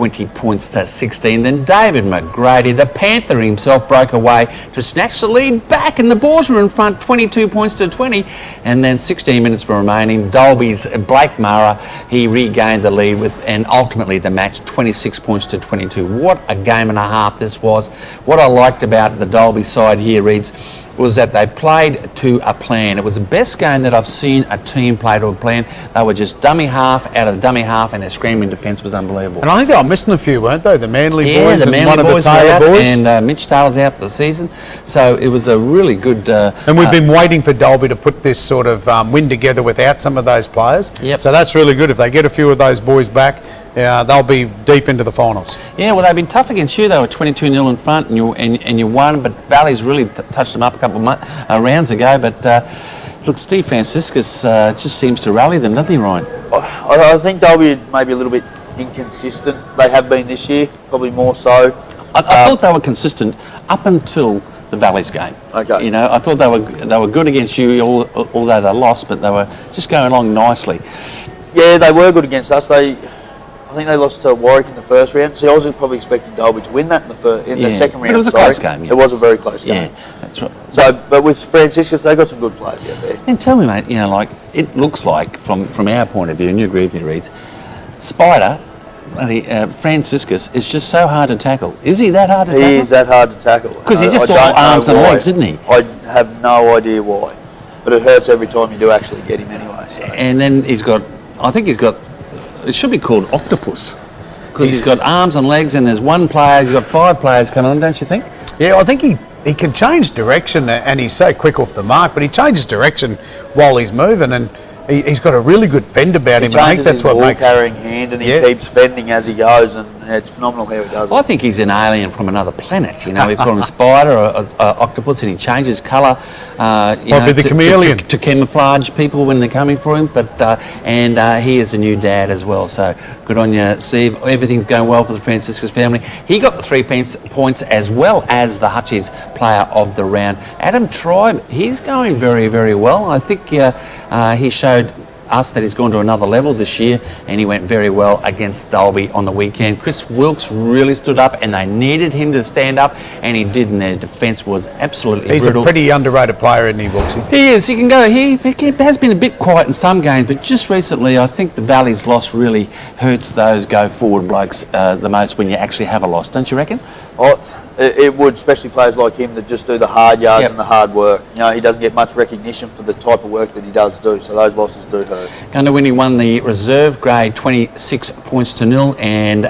Speaker 2: 20 points to 16. Then David McGrady, the Panther himself, broke away to snatch the lead back, and the Boars were in front 22 points to 20. And then 16 minutes were remaining. Dolby's Blake Mara, he regained the lead and ultimately the match 26 points to 22. What a game and a half this was. What I liked about the Dolby side here, Reeds, was that they played to a plan. It was the best game that I've seen a team play to a plan. They were just dummy half out of the dummy half, and their screaming defence was unbelievable.
Speaker 3: And I think they were missing a few, weren't they? The Manly boys,
Speaker 2: yeah, the Manly boys were out,
Speaker 3: boys.
Speaker 2: and Mitch Taylor's out for the season. So it was a really good.
Speaker 3: And we've been waiting for Dolby to put this sort of win together without some of those players.
Speaker 2: Yep.
Speaker 3: So that's really good. If they get a few of those boys back, they'll be deep into the finals.
Speaker 2: Yeah, well, they've been tough against you. They were 22-0 in front, and you won. But Valley's really touched them up a couple of rounds ago. But look, Steve Franciscus just seems to rally them, doesn't he, Ryan?
Speaker 4: I think Dolby may be a little bit inconsistent. They have been this year, probably more so.
Speaker 2: I thought they were consistent up until the Valleys game.
Speaker 4: Okay.
Speaker 2: You know, I thought they were good against you, although they lost, but they were just going along nicely.
Speaker 4: Yeah, they were good against us. I think they lost to Warwick in the first round. So I was probably expecting Dolby to win that in the second round.
Speaker 2: But it was a close game. Yeah.
Speaker 4: It was a very close game.
Speaker 2: Yeah, that's right.
Speaker 4: So, but with Franciscus, they've got some good players out there.
Speaker 2: And tell me, mate, you know, like it looks like from our point of view, and you agree with me, Reeds, Spider, Franciscus is just so hard to tackle. Is he that hard to tackle?
Speaker 4: He is that hard to tackle.
Speaker 2: Because he's just all arms and legs, isn't he?
Speaker 4: I have no idea why, but it hurts every time you do actually get him anyway. So.
Speaker 2: And then I think he's got. It should be called octopus, because he's got arms and legs, and there's one player. He's got 5 players coming on, don't you think?
Speaker 3: Yeah, I think he can change direction, and he's so quick off the mark. But he changes direction while he's moving, and he's got a really good fend about him. And I think that's what makes
Speaker 4: carrying hand, and he keeps fending as he goes, and it's phenomenal how he does it.
Speaker 2: I think he's an alien from another planet. You know, we call him a spider or octopus, and he changes colour.
Speaker 3: The chameleon
Speaker 2: to camouflage people when they're coming for him. But and he is a new dad as well. So good on you, Steve. Everything's going well for the Franciscus family. He got the 3 points as well as the Hutchies player of the round. Adam Tribe, he's going very, very well. I think he showed us that he's gone to another level this year, and he went very well against Dolby on the weekend. Chris Wilkes really stood up, and they needed him to stand up, and he did, and their defence was absolutely brutal.
Speaker 3: He's a pretty underrated player, isn't he, Wilkesy?
Speaker 2: He is. He can go. He has been a bit quiet in some games, but just recently I think the Valley's loss really hurts those go-forward blokes the most when you actually have a loss, don't you reckon?
Speaker 4: It would, especially players like him that just do the hard yards and the hard work. You know, he doesn't get much recognition for the type of work that he does do, so those losses do hurt.
Speaker 2: Gundawindi won the reserve grade 26 points to 0, and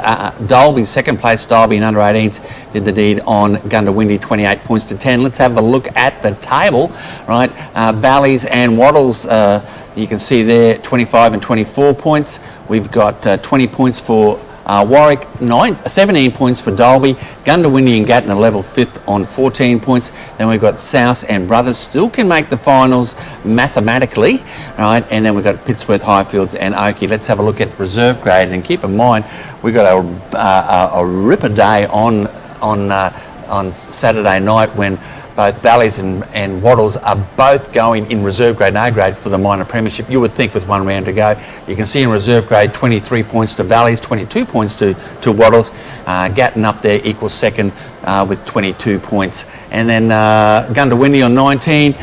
Speaker 2: Dolby, second place Dolby in under 18s, did the deed on Gundawindi 28 points to 10. Let's have a look at the table, right? Valleys and Waddles, you can see there 25 and 24 points. We've got 20 points for Warwick, 17 points for Dolby. Gundawindi and Gatton are level 5th on 14 points. Then we've got South and Brothers still can make the finals mathematically, right? And then we've got Pittsworth, Highfields and Oakey. Let's have a look at reserve grade, and keep in mind we've got a ripper day on Saturday night when both Valleys and Waddles are both going in reserve grade and A grade for the minor premiership. You would think with 1 round to go. You can see in reserve grade 23 points to Valleys, 22 points to Waddles. Gatton up there equals second with 22 points. And then Gundawindi on 19.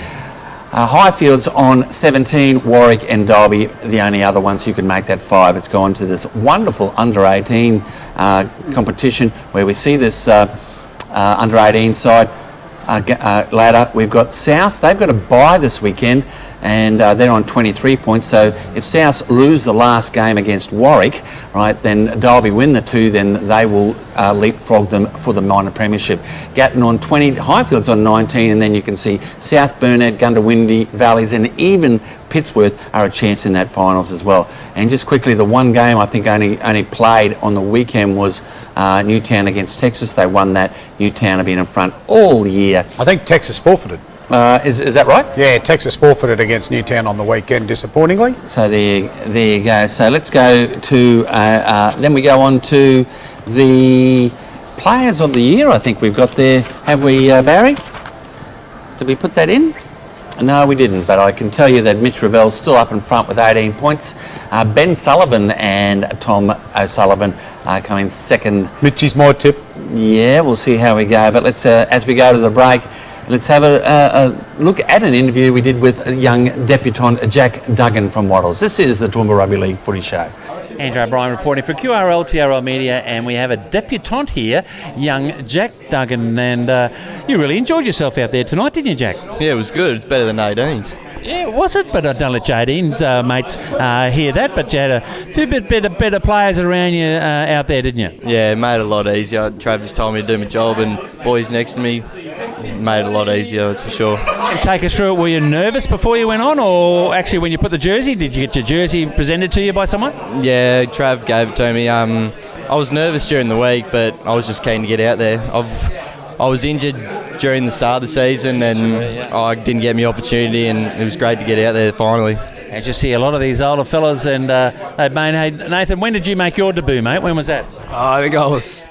Speaker 2: Highfields on 17, Warwick and Dolby, the only other ones who can make that 5. It's gone to this wonderful under-18 competition where we see this under-18 side ladder. We've got South. They've got a bye this weekend, and they're on 23 points. So if South lose the last game against Warwick, right, then Dolby win the 2, then they will leapfrog them for the minor premiership. Gatton on 20, Highfields on 19, and then you can see South, Burnett, Gundawindi, Valleys, and even Pittsworth are a chance in that finals as well. And just quickly, the one game I think only played on the weekend was Newtown against Texas. They won that. Newtown have been in front all year.
Speaker 3: I think Texas forfeited.
Speaker 2: Is that right?
Speaker 3: Yeah, Texas forfeited against Newtown on the weekend, disappointingly.
Speaker 2: So there you go. So let's go to, then we go on to the Players of the Year, I think we've got there. Have we, Barry? Did we put that in? No, we didn't, but I can tell you that Mitch Ravel's still up in front with 18 points. Ben Sullivan and Tom O'Sullivan coming second.
Speaker 3: Mitchie's my tip.
Speaker 2: Yeah, we'll see how we go. But let's, as we go to the break, let's have a look at an interview we did with a young debutant, Jack Duggan from Wattles. This is the Toowoomba Rugby League Footy Show. Andrew O'Brien reporting for QRL, TRL Media, and we have a debutant here, young Jack Duggan, and you really enjoyed yourself out there tonight, didn't you, Jack?
Speaker 10: Yeah, it was good. It's better than 18s.
Speaker 2: Yeah, was it? But I don't let your 18s mates hear that, but you had a few better players around you out there, didn't you?
Speaker 10: Yeah, it made it a lot easier. Travis told me to do my job, and boys next to me made it a lot easier, that's for sure.
Speaker 2: Take us through it. Were you nervous before you went on, or actually when you put the jersey, did you get your jersey presented to you by someone?
Speaker 10: Yeah, Trav gave it to me. I was nervous during the week, but I was just keen to get out there. I was injured during the start of the season, and I didn't get my opportunity, and it was great to get out there finally.
Speaker 2: As you see a lot of these older fellas, and hey, Nathan, when did you make your debut, mate? When was that?
Speaker 13: I think I was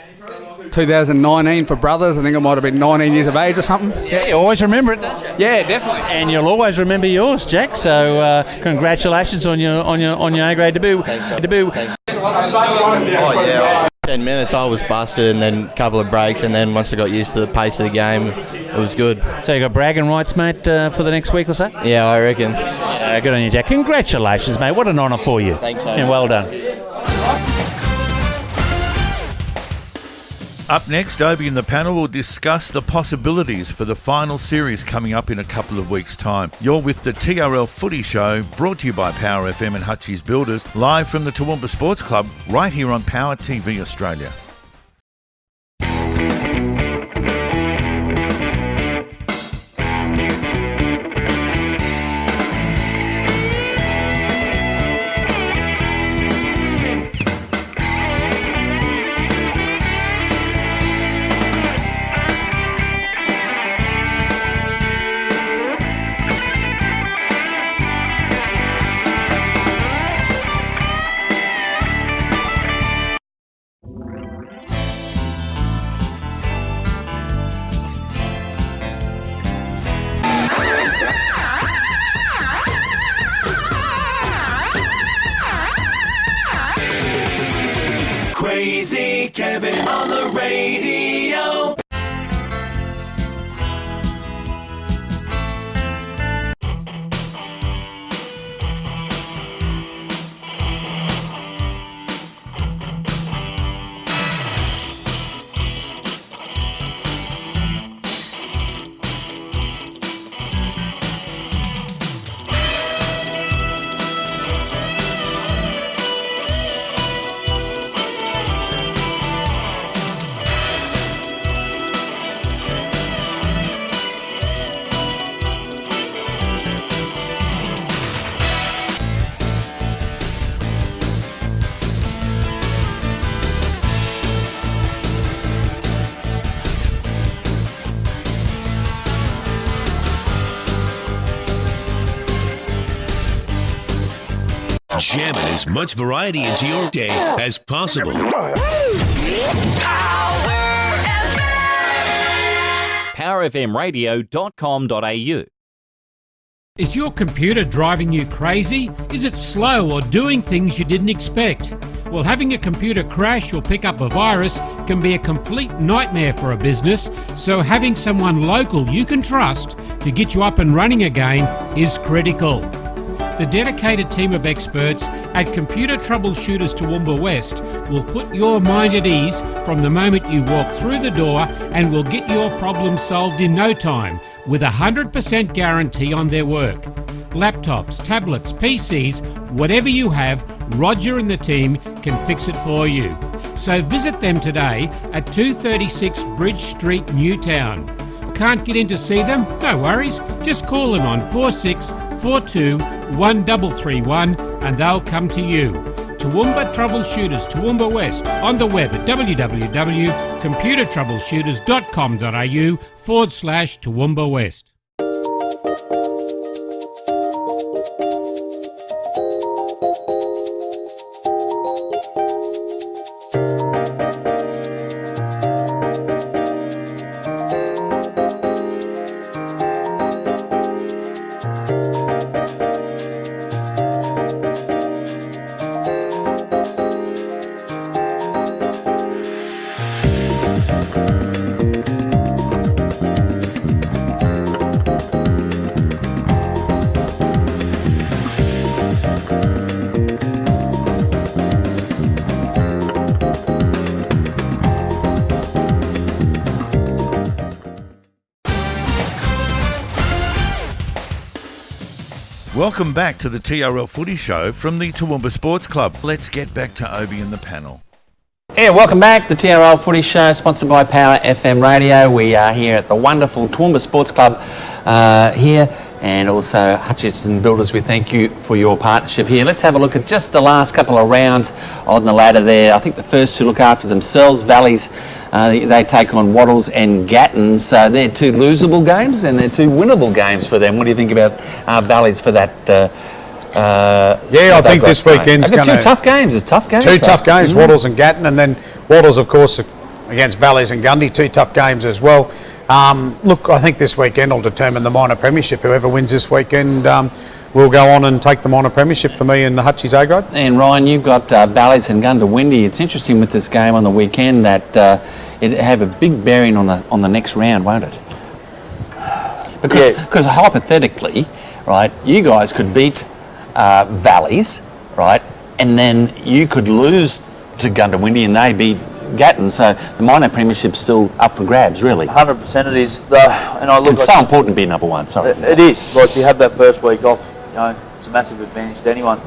Speaker 13: 2019 for brothers. I think I might have been 19 years of age or something.
Speaker 2: Yeah, you always remember it, don't you?
Speaker 13: Yeah, definitely.
Speaker 2: And you'll always remember yours, Jack. So congratulations on your A-grade debut.
Speaker 10: Thanks. Oh yeah, 10 minutes I was busted, and then a couple of breaks, and then once I got used to the pace of the game, it was good.
Speaker 2: So you got bragging rights, mate, for the next week or so?
Speaker 10: Yeah, I reckon.
Speaker 2: Good on you, Jack. Congratulations, mate. What an honour for you.
Speaker 10: Thanks, mate.
Speaker 2: And well done.
Speaker 1: Up next, Obi and the panel will discuss the possibilities for the final series coming up in a couple of weeks' time. You're with the TRL Footy Show, brought to you by Power FM and Hutchie's Builders, live from the Toowoomba Sports Club, right here on Power TV Australia.
Speaker 9: Crazy Kevin on the radio.
Speaker 14: Jamming as much variety into your day as possible.
Speaker 15: PowerFMradio.com.au.
Speaker 8: Is your computer driving you crazy? Is it slow or doing things you didn't expect? Well, having a computer crash or pick up a virus can be a complete nightmare for a business, so having someone local you can trust to get you up and running again is critical. The dedicated team of experts at Computer Troubleshooters Toowoomba West will put your mind at ease from the moment you walk through the door and will get your problem solved in no time with a 100% guarantee on their work. Laptops, tablets, PCs, whatever you have, Roger and the team can fix it for you. So visit them today at 236 Bridge Street, Newtown. Can't get in to see them? No worries. Just call them on 4642 1331 and they'll come to you. Toowoomba Troubleshooters, Toowoomba West, on the web at www.computertroubleshooters.com.au/Toowoomba West.
Speaker 1: Welcome back to the TRL Footy Show from the Toowoomba Sports Club. Let's get back to Obi and the panel.
Speaker 2: Yeah, welcome back. The TRL Footy Show, sponsored by Power FM Radio. We are here at the wonderful Toowoomba Sports Club here, and also Hutchisons Builders. We thank you for your partnership here. Let's have a look at just the last couple of rounds on the ladder there. I think the first two look after themselves. Valleys, they take on Wattles and Gatton. So they're two losable games and they're two winnable games for them. What do you think about Valleys for that?
Speaker 3: I think this weekend's going to...
Speaker 2: Two tough games. It's tough games.
Speaker 3: Two tough games, Wattles and Gatton, and then Wattles, of course, against Valleys and Gundy. Two tough games as well. Look, I think this weekend will determine the minor premiership. Whoever wins this weekend will go on and take the minor premiership for me in the Hutchies A grade.
Speaker 2: And Ryan, you've got Valleys and Goondiwindi. It's interesting with this game on the weekend that it have a big bearing on the next round, won't it? Because hypothetically, right, you guys could beat Valleys, right, and then you could lose to Goondiwindi and they beat Gatton, so the minor premiership's still up for grabs, really.
Speaker 4: 100% it is.
Speaker 2: It's so important to be number one, sorry.
Speaker 4: It is. Like, you have that first week off, it's a massive advantage to anyone.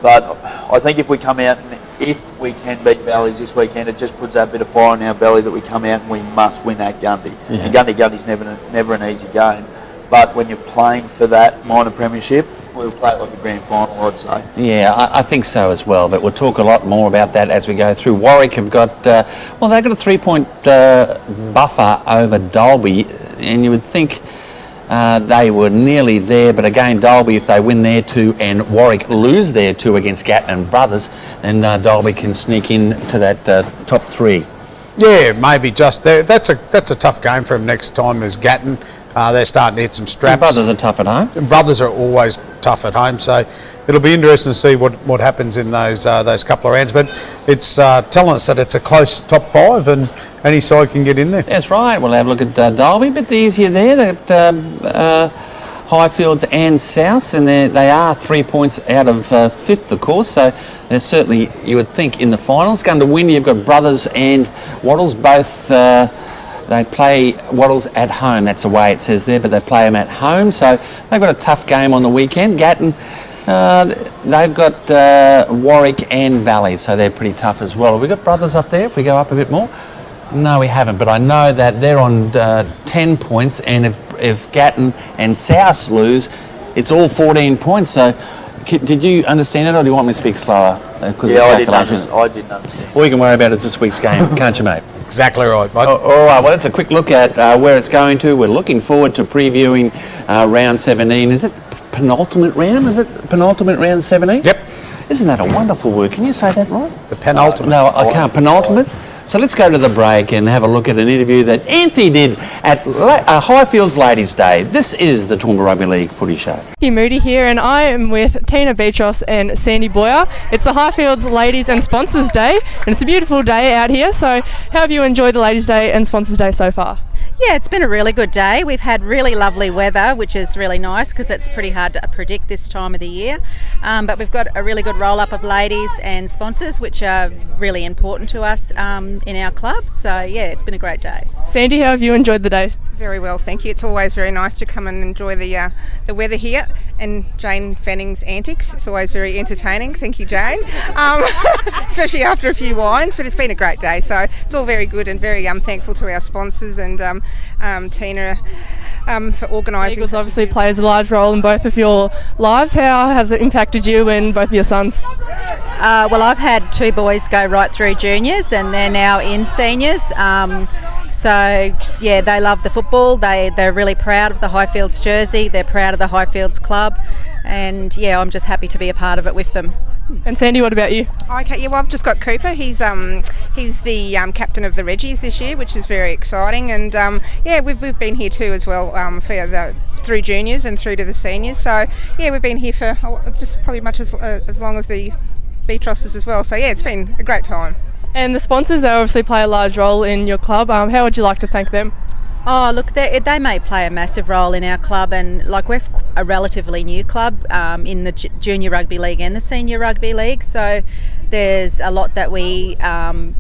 Speaker 4: But I think if we come out and if we can beat Valleys this weekend, it just puts that bit of fire in our belly that we come out and we must win at Gundy.
Speaker 2: Yeah.
Speaker 4: And Gundy's never an easy game. But when you're playing for that minor premiership, we'll play it like a grand final, I'd say.
Speaker 2: Yeah, I think so as well, but we'll talk a lot more about that as we go through. Warwick have got, they've got a 3-point buffer over Dalby, and you would think they were nearly there, but again, Dalby, if they win their two and Warwick lose their two against Gatton and Brothers, then Dalby can sneak in to that top three.
Speaker 3: Yeah, maybe just there. That's a tough game for them next time as Gatton. They're starting to hit some straps.
Speaker 2: And Brothers are tough at home.
Speaker 3: And Brothers are always tough at home, so it'll be interesting to see what happens in those couple of rounds. But it's telling us that it's a close top five, and any side can get in there.
Speaker 2: That's right. We'll have a look at Dalby, a bit easier there. That Highfields and South, and they are 3 points out of fifth, of course. So they're certainly, you would think, in the finals. Goondiwindi, you've got Brothers and Wattles both. They play Wattles at home. That's the way it says there, but they play them at home. So they've got a tough game on the weekend. Gatton, they've got Warwick and Valley, so they're pretty tough as well. Have we got Brothers up there if we go up a bit more? No, we haven't, but I know that they're on 10 points, and if Gatton and South lose, it's all 14 points. So did you understand it, or do you want me to speak slower?
Speaker 4: Yeah, I didn't understand.
Speaker 2: All you can worry about is this week's game, can't you, mate?
Speaker 3: Exactly right, mate.
Speaker 2: All right, well, let's a quick look at where it's going to. We're looking forward to previewing round 17. Is it penultimate round? Is it penultimate round 17?
Speaker 3: Yep.
Speaker 2: Isn't that a wonderful word? Can you say that right?
Speaker 3: The penultimate.
Speaker 2: No, I can't. Penultimate? So let's go to the break and have a look at an interview that Anthony did at Highfields Ladies' Day. This is the Toowoomba Rugby League Footy Show.
Speaker 15: Moody here, and I am with Tina Beatros and Sandy Boyer. It's the Highfields Ladies and Sponsors Day, and it's a beautiful day out here. So how have you enjoyed the Ladies' Day and Sponsors Day so far?
Speaker 16: Yeah, it's been a really good day. We've had really lovely weather, which is really nice because it's pretty hard to predict this time of the year. But we've got a really good roll-up of ladies and sponsors, which are really important to us in our club. So, yeah, it's been a great day.
Speaker 15: Sandy, how have you enjoyed the day?
Speaker 17: Very well, thank you. It's always very nice to come and enjoy the weather here and Jane Fanning's antics. It's always very entertaining. Thank you, Jane. Especially after a few wines, but it's been a great day. So it's all very good, and very thankful to our sponsors and Tina for organising.
Speaker 15: Eagles obviously plays a large role in both of your lives. How has it impacted you and both of your sons?
Speaker 16: Well, I've had two boys go right through juniors, and they're now in seniors. So, yeah, they love the football. They're really proud of the Highfields jersey. They're proud of the Highfields club. And, yeah, I'm just happy to be a part of it with them.
Speaker 15: And Sandy, what about you?
Speaker 17: Okay, yeah, well, I've just got Cooper. He's the captain of the Reggies this year, which is very exciting. And, yeah, we've been here too as well through juniors and through to the seniors. So, yeah, we've been here for just probably much as long as the Beatrosses as well. So, yeah, it's been a great time.
Speaker 15: And the sponsors, they obviously play a large role in your club. How would you like to thank them?
Speaker 16: Oh, look, they may play a massive role in our club, and like we're a relatively new club in the junior rugby league and the senior rugby league, so there's a lot that we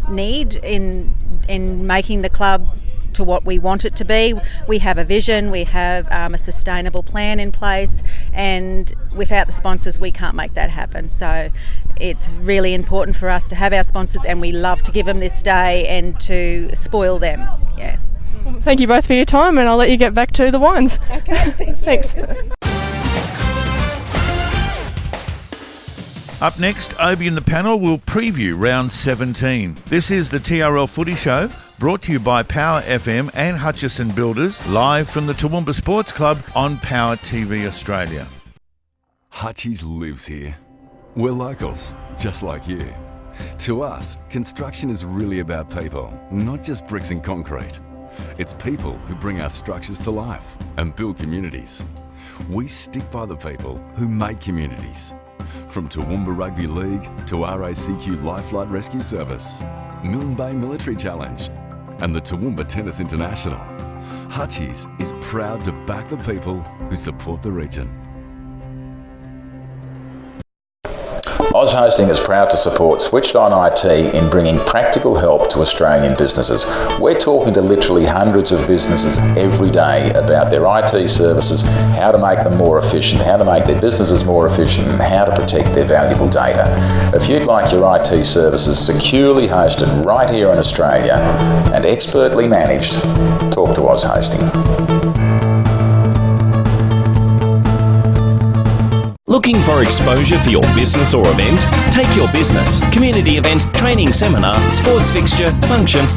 Speaker 16: need in making the club to what we want it to be. We have a vision, we have a sustainable plan in place, and without the sponsors we can't make that happen. So it's really important for us to have our sponsors, and we love to give them this day and to spoil them. Yeah.
Speaker 15: Thank you both for your time, and I'll let you get back to the wines.
Speaker 16: Okay,
Speaker 15: thanks.
Speaker 1: Up next, Obi and the panel will preview round 17. This is the TRL Footy Show, brought to you by Power FM and Hutchison Builders, live from the Toowoomba Sports Club on Power TV Australia.
Speaker 7: Hutchies lives here. We're locals, just like you. To us, construction is really about people, not just bricks and concrete. It's people who bring our structures to life and build communities. We stick by the people who make communities. From Toowoomba Rugby League to RACQ Lifelight Rescue Service, Milne Bay Military Challenge, and the Toowoomba Tennis International, Hutchies is proud to back the people who support the region.
Speaker 18: Oz Hosting is proud to support Switched On IT in bringing practical help to Australian businesses. We're talking to literally hundreds of businesses every day about their IT services, how to make them more efficient, how to make their businesses more efficient, and how to protect their valuable data. If you'd like your IT services securely hosted right here in Australia and expertly managed, talk to Oz Hosting.
Speaker 19: Looking for exposure for your business or event? Take your business, community event, training seminar, sports fixture, function,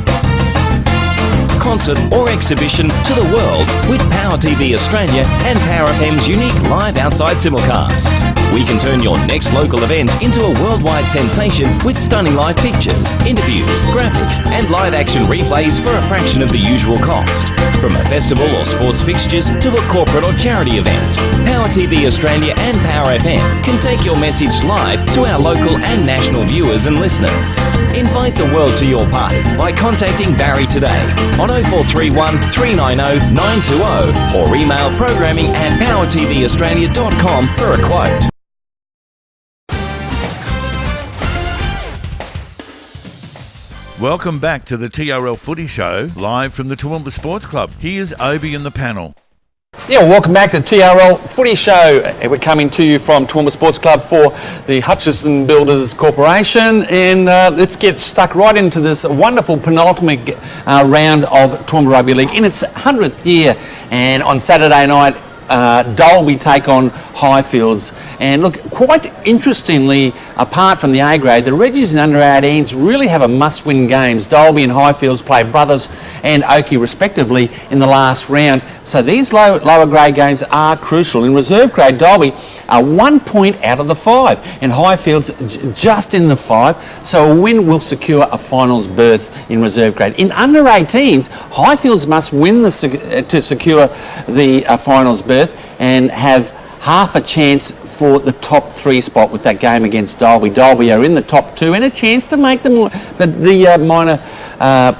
Speaker 19: concert or exhibition to the world with Power TV Australia and Power FM's unique live outside simulcasts. We can turn your next local event into a worldwide sensation with stunning live pictures, interviews, graphics and live action replays for a fraction of the usual cost. From a festival or sports fixtures to a corporate or charity event, Power TV Australia and Power FM can take your message live to our local and national viewers and listeners. Invite the world to your party by contacting Barry today on 0431 390 920 or email programming@powertvaustralia.com for a quote.
Speaker 1: Welcome back to the TRL Footy Show, live from the Toowoomba Sports Club. Here's Obi and the panel.
Speaker 2: Yeah, well, welcome back to the TRL Footy Show. We're coming to you from Toowoomba Sports Club for the Hutchison Builders Corporation, and let's get stuck right into this wonderful penultimate round of Toowoomba Rugby League in its 100th year. And on Saturday night, Dalby take on Highfields, and look, quite interestingly, apart from the A grade, the Reggies and under 18s really have a must-win games. Dalby and Highfields play Brothers and Oakey respectively in the last round, so these lower grade games are crucial. In reserve grade, Dalby are 1 point out of the 5 and Highfields just in the 5, so a win will secure a finals berth in reserve grade. In under 18s, Highfields must win to secure the finals berth and have half a chance for the top 3 spot with that game against Dalby. Dalby are in the top 2 and a chance to make them the minor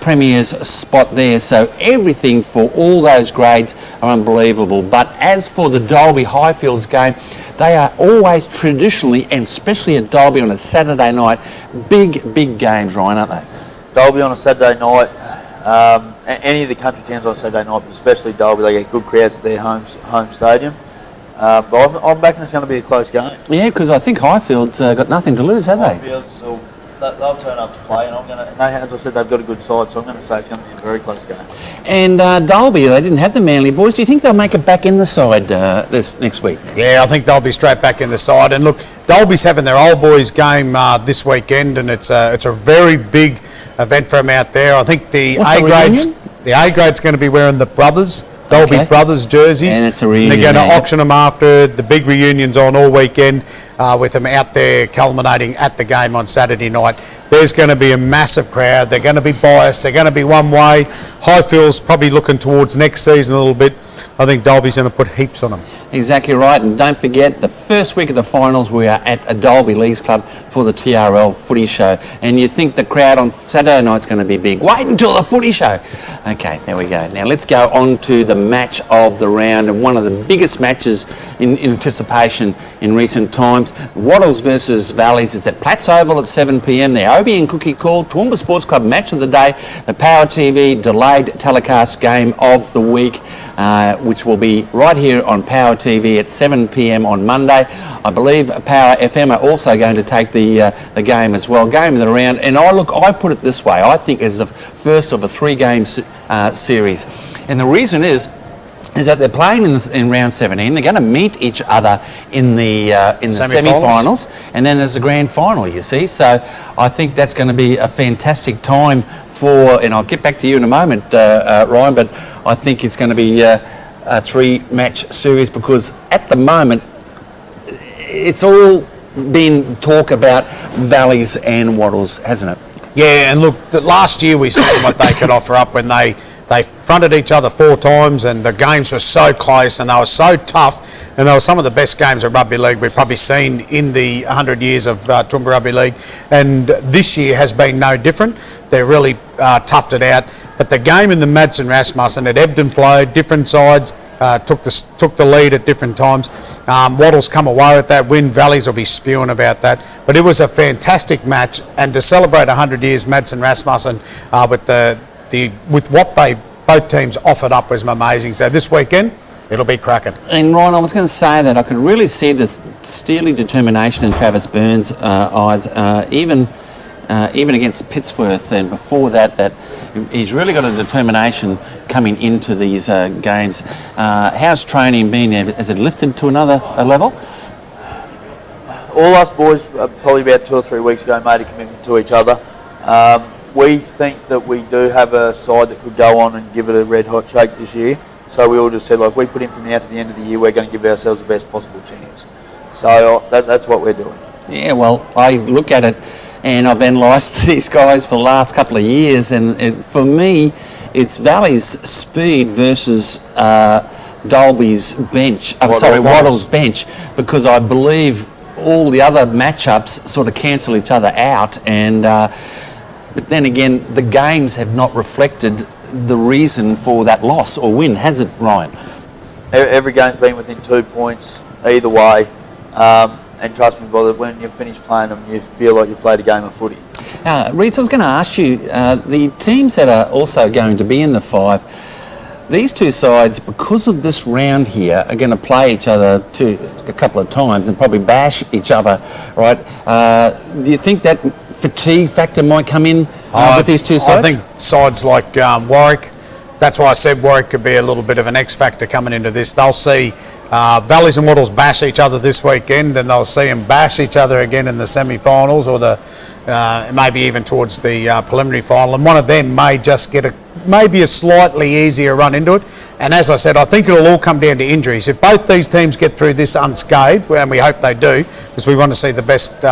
Speaker 2: premiers spot there. So everything for all those grades are unbelievable. But as for the Dalby Highfields game, they are always traditionally, and especially at Dalby on a Saturday night, big games, Ryan, aren't they?
Speaker 4: Dalby on a Saturday night, any of the country towns on Saturday night, but especially Dalby, they get good crowds at their home stadium. But I'm backing it's going to be a close game.
Speaker 2: Yeah, because I think Highfields got nothing to lose, have they?
Speaker 4: Highfields, they'll turn up to play, and as I said, they've got a good side, so I'm going to say it's going to be a very close game.
Speaker 2: And Dalby, they didn't have the Manly boys. Do you think they'll make it back in the side this next week?
Speaker 3: Yeah, I think they'll be straight back in the side. And look, Dalby's having their old boys game this weekend, and it's a very big event for them out there. I think the A grade's going to be wearing the Brothers. Dalby Brothers jerseys.
Speaker 2: And it's a reunion.
Speaker 3: They're going to auction them after. The big reunions on all weekend with them out there culminating at the game on Saturday night. There's going to be a massive crowd. They're going to be biased. They're going to be one way. Highfield's probably looking towards next season a little bit. I think Dalby's going to put heaps on them.
Speaker 2: Exactly right. And don't forget, the first week of the finals, we are at a Dalby Leagues Club for the TRL Footy Show. And you think the crowd on Saturday night's going to be big. Wait until the Footy Show. Okay, there we go. Now let's go on to the match of the round, and one of the biggest matches in anticipation in recent times. Wattles versus Valleys. It's at Platts Oval at 7 p.m. They're Obie and Cookie Call, Toowoomba Sports Club Match of the Day, the Power TV delayed telecast game of the week, which will be right here on Power TV at 7 p.m. on Monday. I believe Power FM are also going to take the game as well, game of the round. And I put it this way, I think it's the first of a 3-game series. And the reason is that they're playing in round 17. They're going to meet each other in the semi-finals, and then there's the grand final, you see. So I think that's going to be a fantastic time for, and I'll get back to you in a moment, Ryan, but I think it's going to be a 3-match series, because at the moment it's all been talk about Valleys and Wattles, hasn't it?
Speaker 3: Yeah, and look, last year we saw what they could offer up when they fronted each other 4 times, and the games were so close and they were so tough, and they were some of the best games of rugby league we've probably seen in the 100 years of Toowoomba Rugby League, and this year has been no different. They're really toughed it out, but the game in the Madsen Rasmussen, it ebbed and flowed, different sides took the lead at different times. Wattles come away with that win. Valleys will be spewing about that, but it was a fantastic match, and to celebrate 100 years Madsen Rasmussen with what both teams offered up was amazing. So this weekend, it'll be cracking.
Speaker 2: And Ryan, I was going to say that I could really see this steely determination in Travis Burns' eyes, even against Pittsworth, and before that he's really got a determination coming into these games. How's training been? Has it lifted to another level?
Speaker 4: All us boys, probably about 2 or 3 weeks ago, made a commitment to each other. We think that we do have a side that could go on and give it a red hot shake this year. So we all just said, like, if we put in from now to the end of the year, we're going to give ourselves the best possible chance. So that's what we're doing.
Speaker 2: Yeah, well, I look at it, and I've analysed these guys for the last couple of years, and for me, it's Valley's speed versus Dolby's bench. Wattle's bench, because I believe all the other matchups sort of cancel each other out, and but then again, the games have not reflected the reason for that loss or win, has it, Ryan?
Speaker 4: Every game's been within 2 points either way. And trust me, brother, when you finish playing them, you feel like you've played a game of footy.
Speaker 2: Reeds, I was going to ask you, the teams that are also going to be in the 5, these 2 sides, because of this round here, are going to play each other a couple of times and probably bash each other, right? Do you think that fatigue factor might come in with these 2 sides?
Speaker 3: I think sides like Warwick, that's why I said Warwick could be a little bit of an X factor coming into this. They'll see Valleys and Wattles bash each other this weekend, and they'll see them bash each other again in the semi-finals, or maybe even towards the preliminary final, and one of them may just get maybe a slightly easier run into it. And as I said, I think it'll all come down to injuries. If both these teams get through this unscathed, and we hope they do, because we want to see the best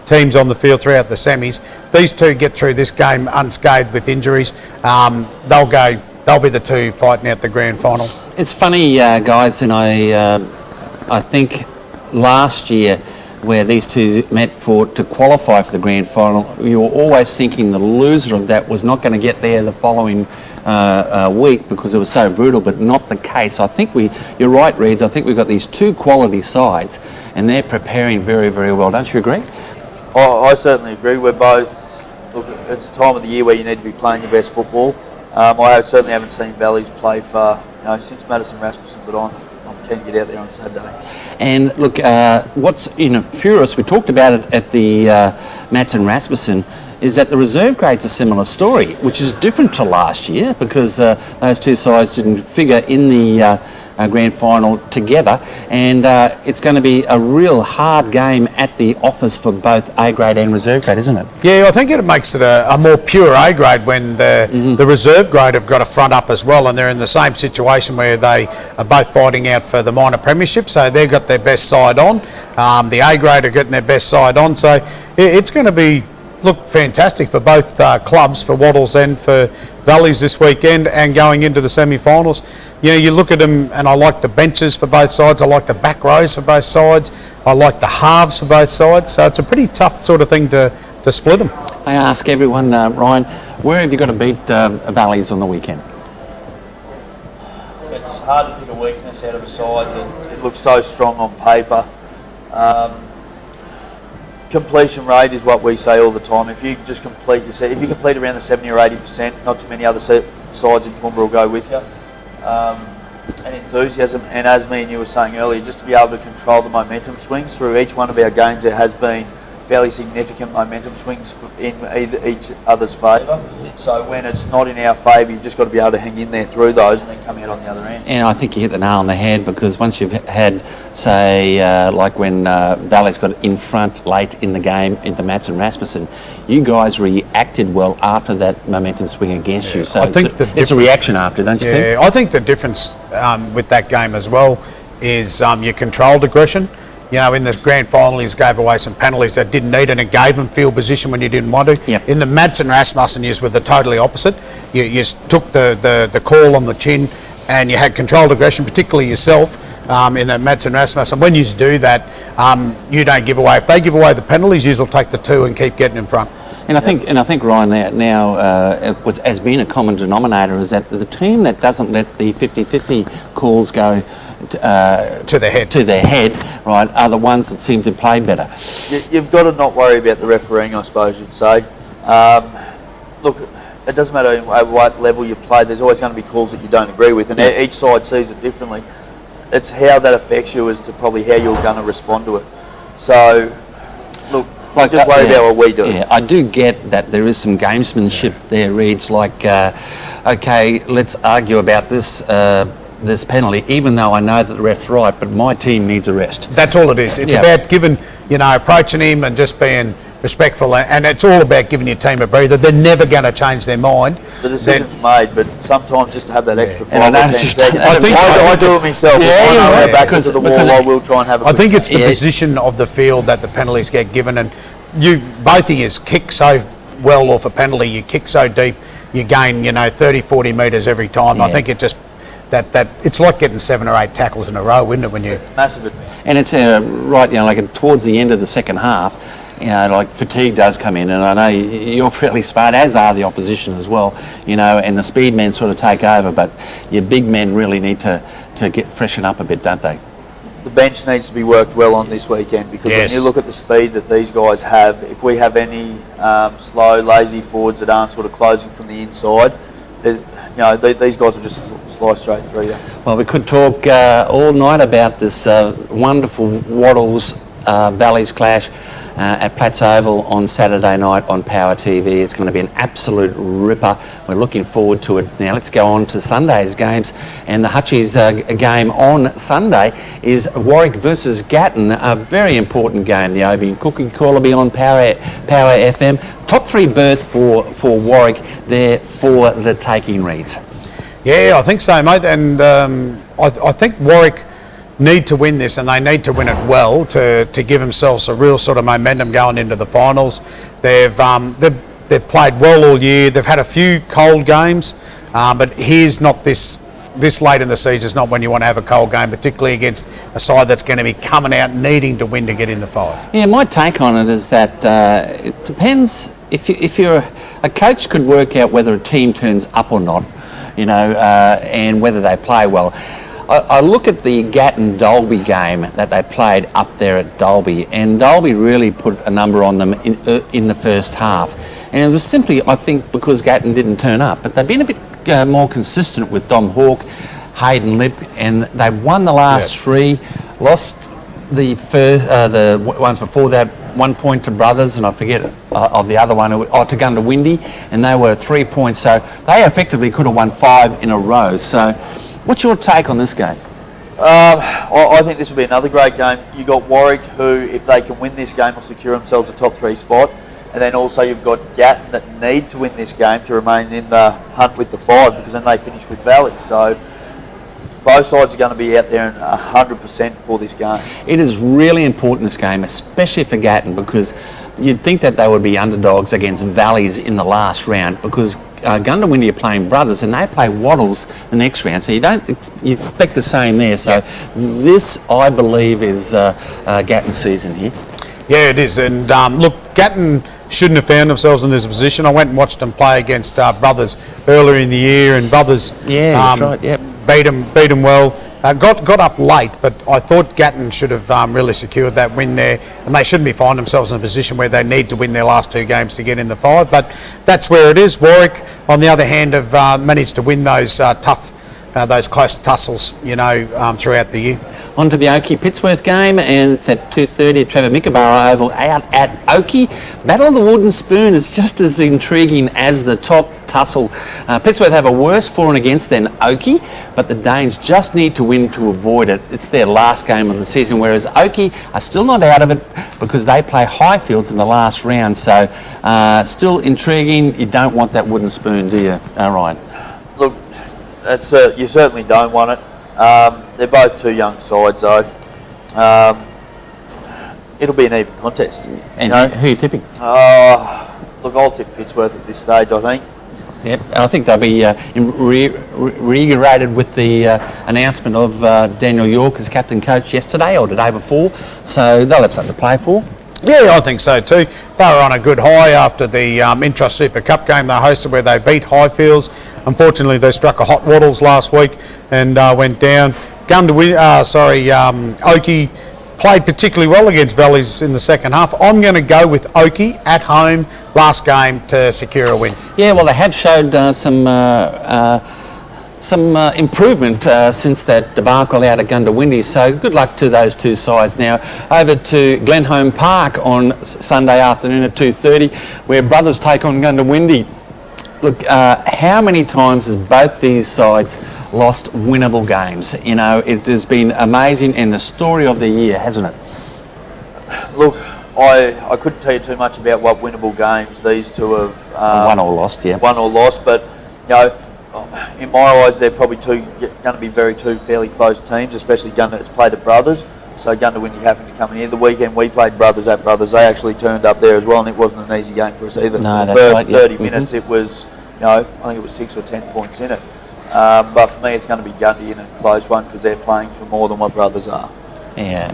Speaker 3: teams on the field throughout the semis, these 2 get through this game unscathed with injuries, they'll be the 2 fighting out the grand final.
Speaker 2: It's funny, guys, and I think last year, where these 2 met to qualify for the grand final, you were always thinking the loser of that was not going to get there the following week because it was so brutal, but not the case. I think you're right, Reeds, I think we've got these 2 quality sides, and they're preparing very, very well. Don't you agree?
Speaker 4: I certainly agree. We're both, look, it's the time of the year where you need to be playing your best football. I certainly haven't seen Valleys play since Madsen Rasmussen, but I'm keen to get out there on Saturday.
Speaker 2: And look, what's Purist, we talked about it at the Madsen Rasmussen, is that the reserve grade's a similar story, which is different to last year, because those 2 sides didn't figure in the grand final together, and it's going to be a real hard game at the office for both A grade and reserve grade, isn't it?
Speaker 3: Yeah, I think it makes it a more pure A grade when the reserve grade have got a front up as well, and they're in the same situation where they are both fighting out for the minor premiership, so they've got their best side on. The A grade are getting their best side on, so it's going to look fantastic for both clubs, for Wattles and for Valleys this weekend, and going into the semi-finals. You look at them, and I like the benches for both sides. I like the back rows for both sides. I like the halves for both sides. So it's a pretty tough sort of thing to split them.
Speaker 2: I ask everyone, Ryan, where have you got to beat Valleys on the weekend?
Speaker 4: It's hard to pick a weakness out of a side that it looks so strong on paper. completion rate is what we say all the time. If you just complete your set, if you complete around the 70 or 80%, not too many other sides in Toowoomba will go with you. And enthusiasm, and as me and you were saying earlier, just to be able to control the momentum swings through each one of our games, there has been fairly significant momentum swings in each other's favour. So when it's not in our favour, you've just got to be able to hang in there through those and then come out on the other end.
Speaker 2: And I think you hit the nail on the head, because once you've had, say, like when Valley's got in front late in the game into Mats and Rasmussen, you guys reacted well after that momentum swing against you. So I think it's a reaction after, don't you think?
Speaker 3: Yeah, I think the difference with that game as well is your controlled aggression. You know, in the grand final, he gave away some penalties that didn't need, and it gave them field position when you didn't want to.
Speaker 2: Yep.
Speaker 3: In the Mads and Rasmussen years were the totally opposite. You took the call on the chin, and you had controlled aggression, particularly yourself, in the Mads and Rasmussen. When you do that, you don't give away. If they give away the penalties, you'll take the 2 and keep getting in front.
Speaker 2: And I think Ryan, now has been a common denominator, is that the team that doesn't let the 50-50 calls go
Speaker 3: to
Speaker 2: their head, right, are the ones that seem to play better.
Speaker 4: You've got to not worry about the refereeing, I suppose you'd say. Look, it doesn't matter at what level you play, there's always going to be calls that you don't agree with, and each side sees it differently. It's how that affects you as to probably how you're going to respond to it. So, look, just worry about what we do.
Speaker 2: Yeah, I do get that there is some gamesmanship there, Reeds, like, okay, let's argue about this this penalty, even though I know that the ref's right, but my team needs a rest.
Speaker 3: That's all it is. It's about giving, approaching him and just being respectful, and it's all about giving your team a breather. They're never going to change their mind.
Speaker 4: The decision's made, but sometimes just to have that extra 5
Speaker 2: And
Speaker 4: or 10 seconds. I do it myself. Back to the wall, I will try and have a
Speaker 3: I think it's the position of the field that the penalties get given, and both of you kick so well off a penalty, you kick so deep, you gain, 30, 40 metres every time.
Speaker 2: Yeah.
Speaker 3: I think it just, that it's like getting 7 or 8 tackles in a row, isn't it, when you...
Speaker 4: Massive.
Speaker 2: And it's right, like towards the end of the second half, like fatigue does come in, and I know you're fairly smart, as are the opposition as well, and the speed men sort of take over, but your big men really need to get freshen up a bit, don't they?
Speaker 4: The bench needs to be worked well on this weekend, because when you look at the speed that these guys have, if we have any slow, lazy forwards that aren't sort of closing from the inside, these guys will just slice straight through you.
Speaker 2: Well, we could talk all night about this wonderful Wattles Valleys clash at Platts Oval on Saturday night on Power TV. It's going to be an absolute ripper. We're looking forward to it. Now let's go on to Sunday's games, and the Hutchies game on Sunday is Warwick versus Gatton, a very important game. The Obi and Cookie Call will be on Power FM. Top 3 berth for Warwick there for the taking, Reeds.
Speaker 3: Yeah, I think so, mate, and I think Warwick need to win this, and they need to win it well to give themselves a real sort of momentum going into the finals. They've played well all year. They've had a few cold games, but here's not this late in the season is not when you want to have a cold game, particularly against a side that's going to be coming out needing to win to get in the 5.
Speaker 2: Yeah, my take on it is that it depends. If you're a coach, could work out whether a team turns up or not, and whether they play well. I look at the Gatton-Dalby game that they played up there at Dalby, and Dalby really put a number on them in the first half. And it was simply, I think, because Gatton didn't turn up. But they've been a bit more consistent with Dom Hawke, Hayden Lip, and they've won the last 3, lost the ones before that, 1 point to Brothers, and I forget of the other one, to Gundawindi, and they were 3 points. So they effectively could have won 5 in a row. So what's your take on this game?
Speaker 4: I think this will be another great game. You've got Warwick, who, if they can win this game, will secure themselves a top 3 spot. And then also you've got Gatton that need to win this game to remain in the hunt with the 5, because then they finish with Valley. So both sides are going to be out there 100% for this game.
Speaker 2: It is really important, this game, especially for Gatton, because you'd think that they would be underdogs against Valleys in the last round, because Gundawindi are playing Brothers and they play Wattles the next round, so you expect the same there. So this, I believe, is Gatton's season here.
Speaker 3: Yeah, it is. And look, Gatton shouldn't have found themselves in this position. I went and watched them play against Brothers earlier in the year, and Brothers
Speaker 2: that's right,
Speaker 3: beat them well. got up late, but I thought Gatton should have really secured that win there, and they shouldn't be finding themselves in a position where they need to win their last 2 games to get in the 5, but that's where it is. Warwick, on the other hand, have managed to win those those close tussles, throughout the year.
Speaker 2: On to the Oakey-Pittsworth game, and it's at 2:30 at Trevor Mickleborough Oval out at Oakey. Battle of the Wooden Spoon is just as intriguing as the top tussle. Pittsworth have a worse for and against than Oakey, but the Danes just need to win to avoid it. It's their last game of the season, whereas Oakey are still not out of it because they play Highfields in the last round. So still intriguing. You don't want that wooden spoon, do you, Ryan?
Speaker 4: Look, you certainly don't want it. They're both 2 young sides, though. It'll be an even contest.
Speaker 2: And who are you tipping?
Speaker 4: Look, I'll tip Pittsworth at this stage, I think.
Speaker 2: Yep, I think they'll be reiterated with the announcement of Daniel York as captain coach yesterday or the day before, so they'll have something to play for.
Speaker 3: Yeah, I think so too. They were on a good high after the Intra Super Cup game they hosted where they beat Highfields. Unfortunately, they struck a hot Wattles last week and went down. Oakey played particularly well against Valleys in the second half. I'm going to go with Oakey at home, last game to secure a win.
Speaker 2: Yeah, well, they have showed some improvement since that debacle out at Gundawindi, so good luck to those 2 sides. Now over to Glenholme Park on Sunday afternoon at 2:30 where Brothers take on Gundawindi. Look, how many times has both these sides lost winnable games? It has been amazing and the story of the year, hasn't it?
Speaker 4: Look, I couldn't tell you too much about what winnable games these 2 have
Speaker 2: won or lost, yeah.
Speaker 4: Won or lost, but in my eyes, they're probably going to be 2 fairly close teams, especially It's played at Brothers, so Gundawindi happened to come in here. The weekend we played Brothers at Brothers. They actually turned up there as well, and it wasn't an easy game for us either.
Speaker 2: No,
Speaker 4: the
Speaker 2: that's
Speaker 4: first
Speaker 2: right,
Speaker 4: 30 minutes, it was, I think it was 6 or 10 points in it. But for me, it's going to be Gundy in a close one because they're playing for more than what Brothers are.
Speaker 2: Yeah.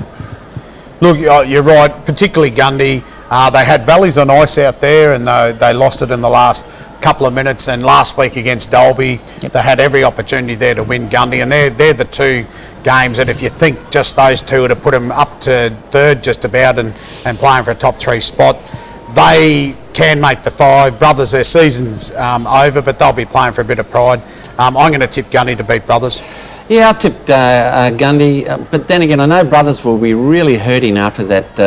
Speaker 3: Look, you're right, particularly Gundy. They had Valleys on ice out there and they lost it in the last couple of minutes, and last week against Dalby they had every opportunity there to win Gundy, and they're the 2 games that if you think just those 2 would have put them up to 3rd just about and playing for a top 3 spot, they can make the 5. Brothers, their season's over, but they'll be playing for a bit of pride. I'm going to tip Gundy to beat Brothers.
Speaker 2: Yeah, I've tipped Gundy, but then again, I know Brothers will be really hurting after that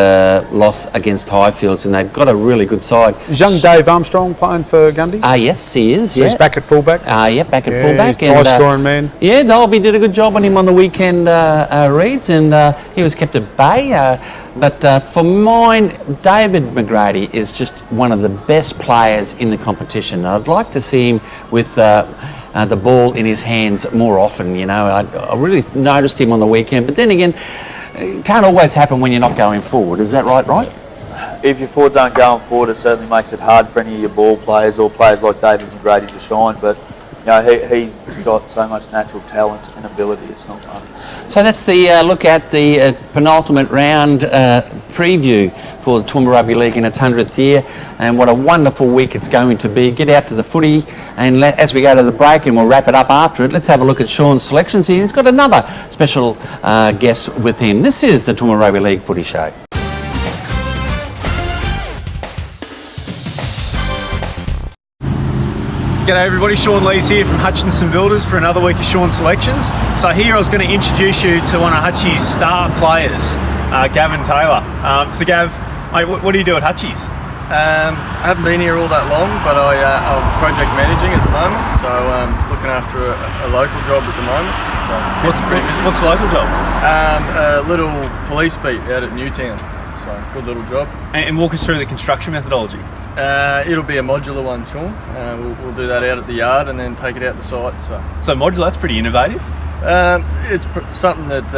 Speaker 2: loss against Highfields, and they've got a really good side.
Speaker 3: Is young Dave Armstrong playing for Gundy?
Speaker 2: Yes, he is.
Speaker 3: So he's back at fullback?
Speaker 2: Back at fullback.
Speaker 3: Try-scoring man.
Speaker 2: Yeah, Dolby did a good job on him on the weekend, Reeds, and he was kept at bay. But for mine, David McGrady is just one of the best players in the competition. I'd like to see him with the ball in his hands more often. I really noticed him on the weekend, but then again, it can't always happen when you're not going forward. Is that right?
Speaker 4: If your forwards aren't going forward, it certainly makes it hard for any of your ball players or players like David McGrady to shine, but he's got so much natural talent and ability, it's not funny.
Speaker 2: So that's the look at the penultimate round preview for the Toowoomba Rugby League in its 100th year, and what a wonderful week it's going to be. Get out to the footy, and as we go to the break, and we'll wrap it up after it, let's have a look at Sean's selections here. He's got another special guest with him. This is the Toowoomba Rugby League Footy Show.
Speaker 20: G'day everybody, Sean Lees here from Hutchinson Builders for another week of Sean's selections. So here I was going to introduce you to one of Hutchie's star players, Gavin Taylor. So Gav, mate, what do you do at Hutchies?
Speaker 21: I haven't been here all that long, but I'm project managing at the moment, so looking after a local job at the moment. So
Speaker 20: what's the local job?
Speaker 21: A little police beat out at Newtown, so good little job.
Speaker 20: And walk us through the construction methodology.
Speaker 21: It'll be a modular one, Sean. We'll do that out at the yard and then take it out the site.
Speaker 20: So modular, that's pretty innovative.
Speaker 21: It's something that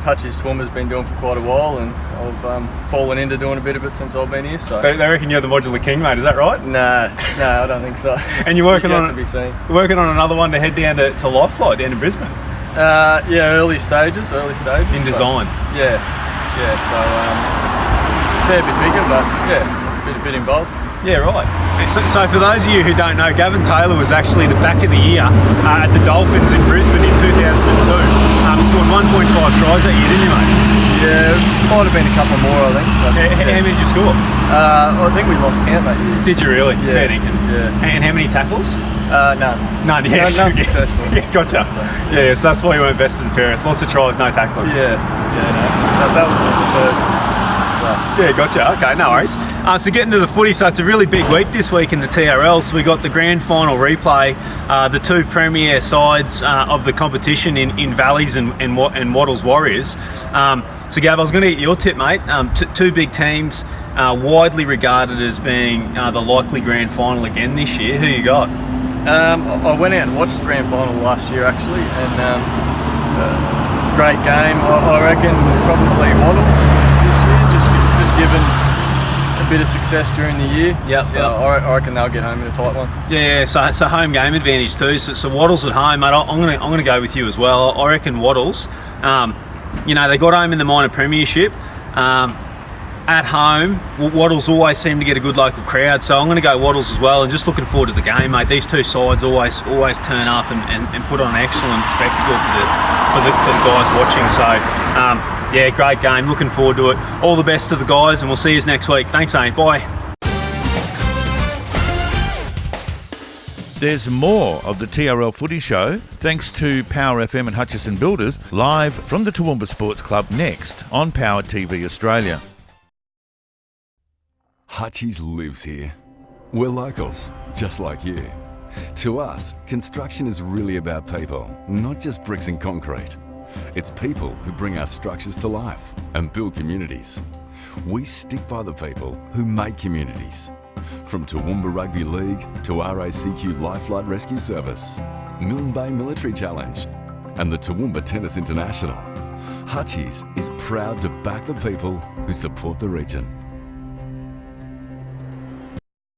Speaker 21: Hutchie's Toowoomba's been doing for quite a while, and I've fallen into doing a bit of it since I've been here. So
Speaker 20: they reckon you're the modular king, mate. Is that right?
Speaker 21: No, I don't think so.
Speaker 20: And you're working on
Speaker 21: to be seen.
Speaker 20: Working on another one to head down to Lifeflight down in Brisbane.
Speaker 21: Early stages.
Speaker 20: In design.
Speaker 21: Yeah. So fair bit bigger, but a bit involved.
Speaker 20: Yeah, right. So for those of you who don't know, Gavin Taylor was actually the back of the year at the Dolphins in Brisbane in 2002. Scored 1.5 tries that year, didn't you, mate?
Speaker 21: Yeah, might have been a couple more, I think. But,
Speaker 20: How many did you score?
Speaker 21: I think we lost count that year.
Speaker 20: Did you really?
Speaker 21: Yeah.
Speaker 20: Fair dinkum.
Speaker 21: Yeah.
Speaker 20: And how many tackles?
Speaker 21: None.
Speaker 20: None, yeah.
Speaker 21: None successful.
Speaker 20: Yeah, gotcha. Yeah, so that's why you weren't best and fairest. Lots of tries, no tackling.
Speaker 21: Yeah, no. That was the third.
Speaker 20: Yeah, gotcha. Okay, no worries. So getting to the footy, so it's a really big week this week in the TRL. So we got the grand final replay, the two premier sides of the competition in Valleys and Wattles Warriors. So Gav, I was going to get your tip, mate. Two big teams, widely regarded as being the likely grand final again this year. Who you got?
Speaker 21: I went out and watched the grand final last year actually, and great game. I reckon probably Wattles this year, just given a bit of success during the year. So I reckon they'll get home in a tight one.
Speaker 20: Yeah, so it's a home game advantage too. So Wattles at home, mate. I'm gonna go with you as well. I reckon Wattles. They got home in the minor premiership. At home, Wattles always seem to get a good local crowd, so I'm going to go Wattles as well. And just looking forward to the game, mate. These two sides always turn up and put on an excellent spectacle for the guys watching. So, great game. Looking forward to it. All the best to the guys, and we'll see you next week. Thanks, mate. Bye.
Speaker 1: There's more of the TRL Footy Show thanks to Power FM and Hutchison Builders live from the Toowoomba Sports Club next on Power TV Australia.
Speaker 7: Hutchies lives here. We're locals, just like you. To us, construction is really about people, not just bricks and concrete. It's people who bring our structures to life and build communities. We stick by the people who make communities. From Toowoomba Rugby League to RACQ Lifelight Rescue Service, Milne Bay Military Challenge, and the Toowoomba Tennis International, Hutchies is proud to back the people who support the region.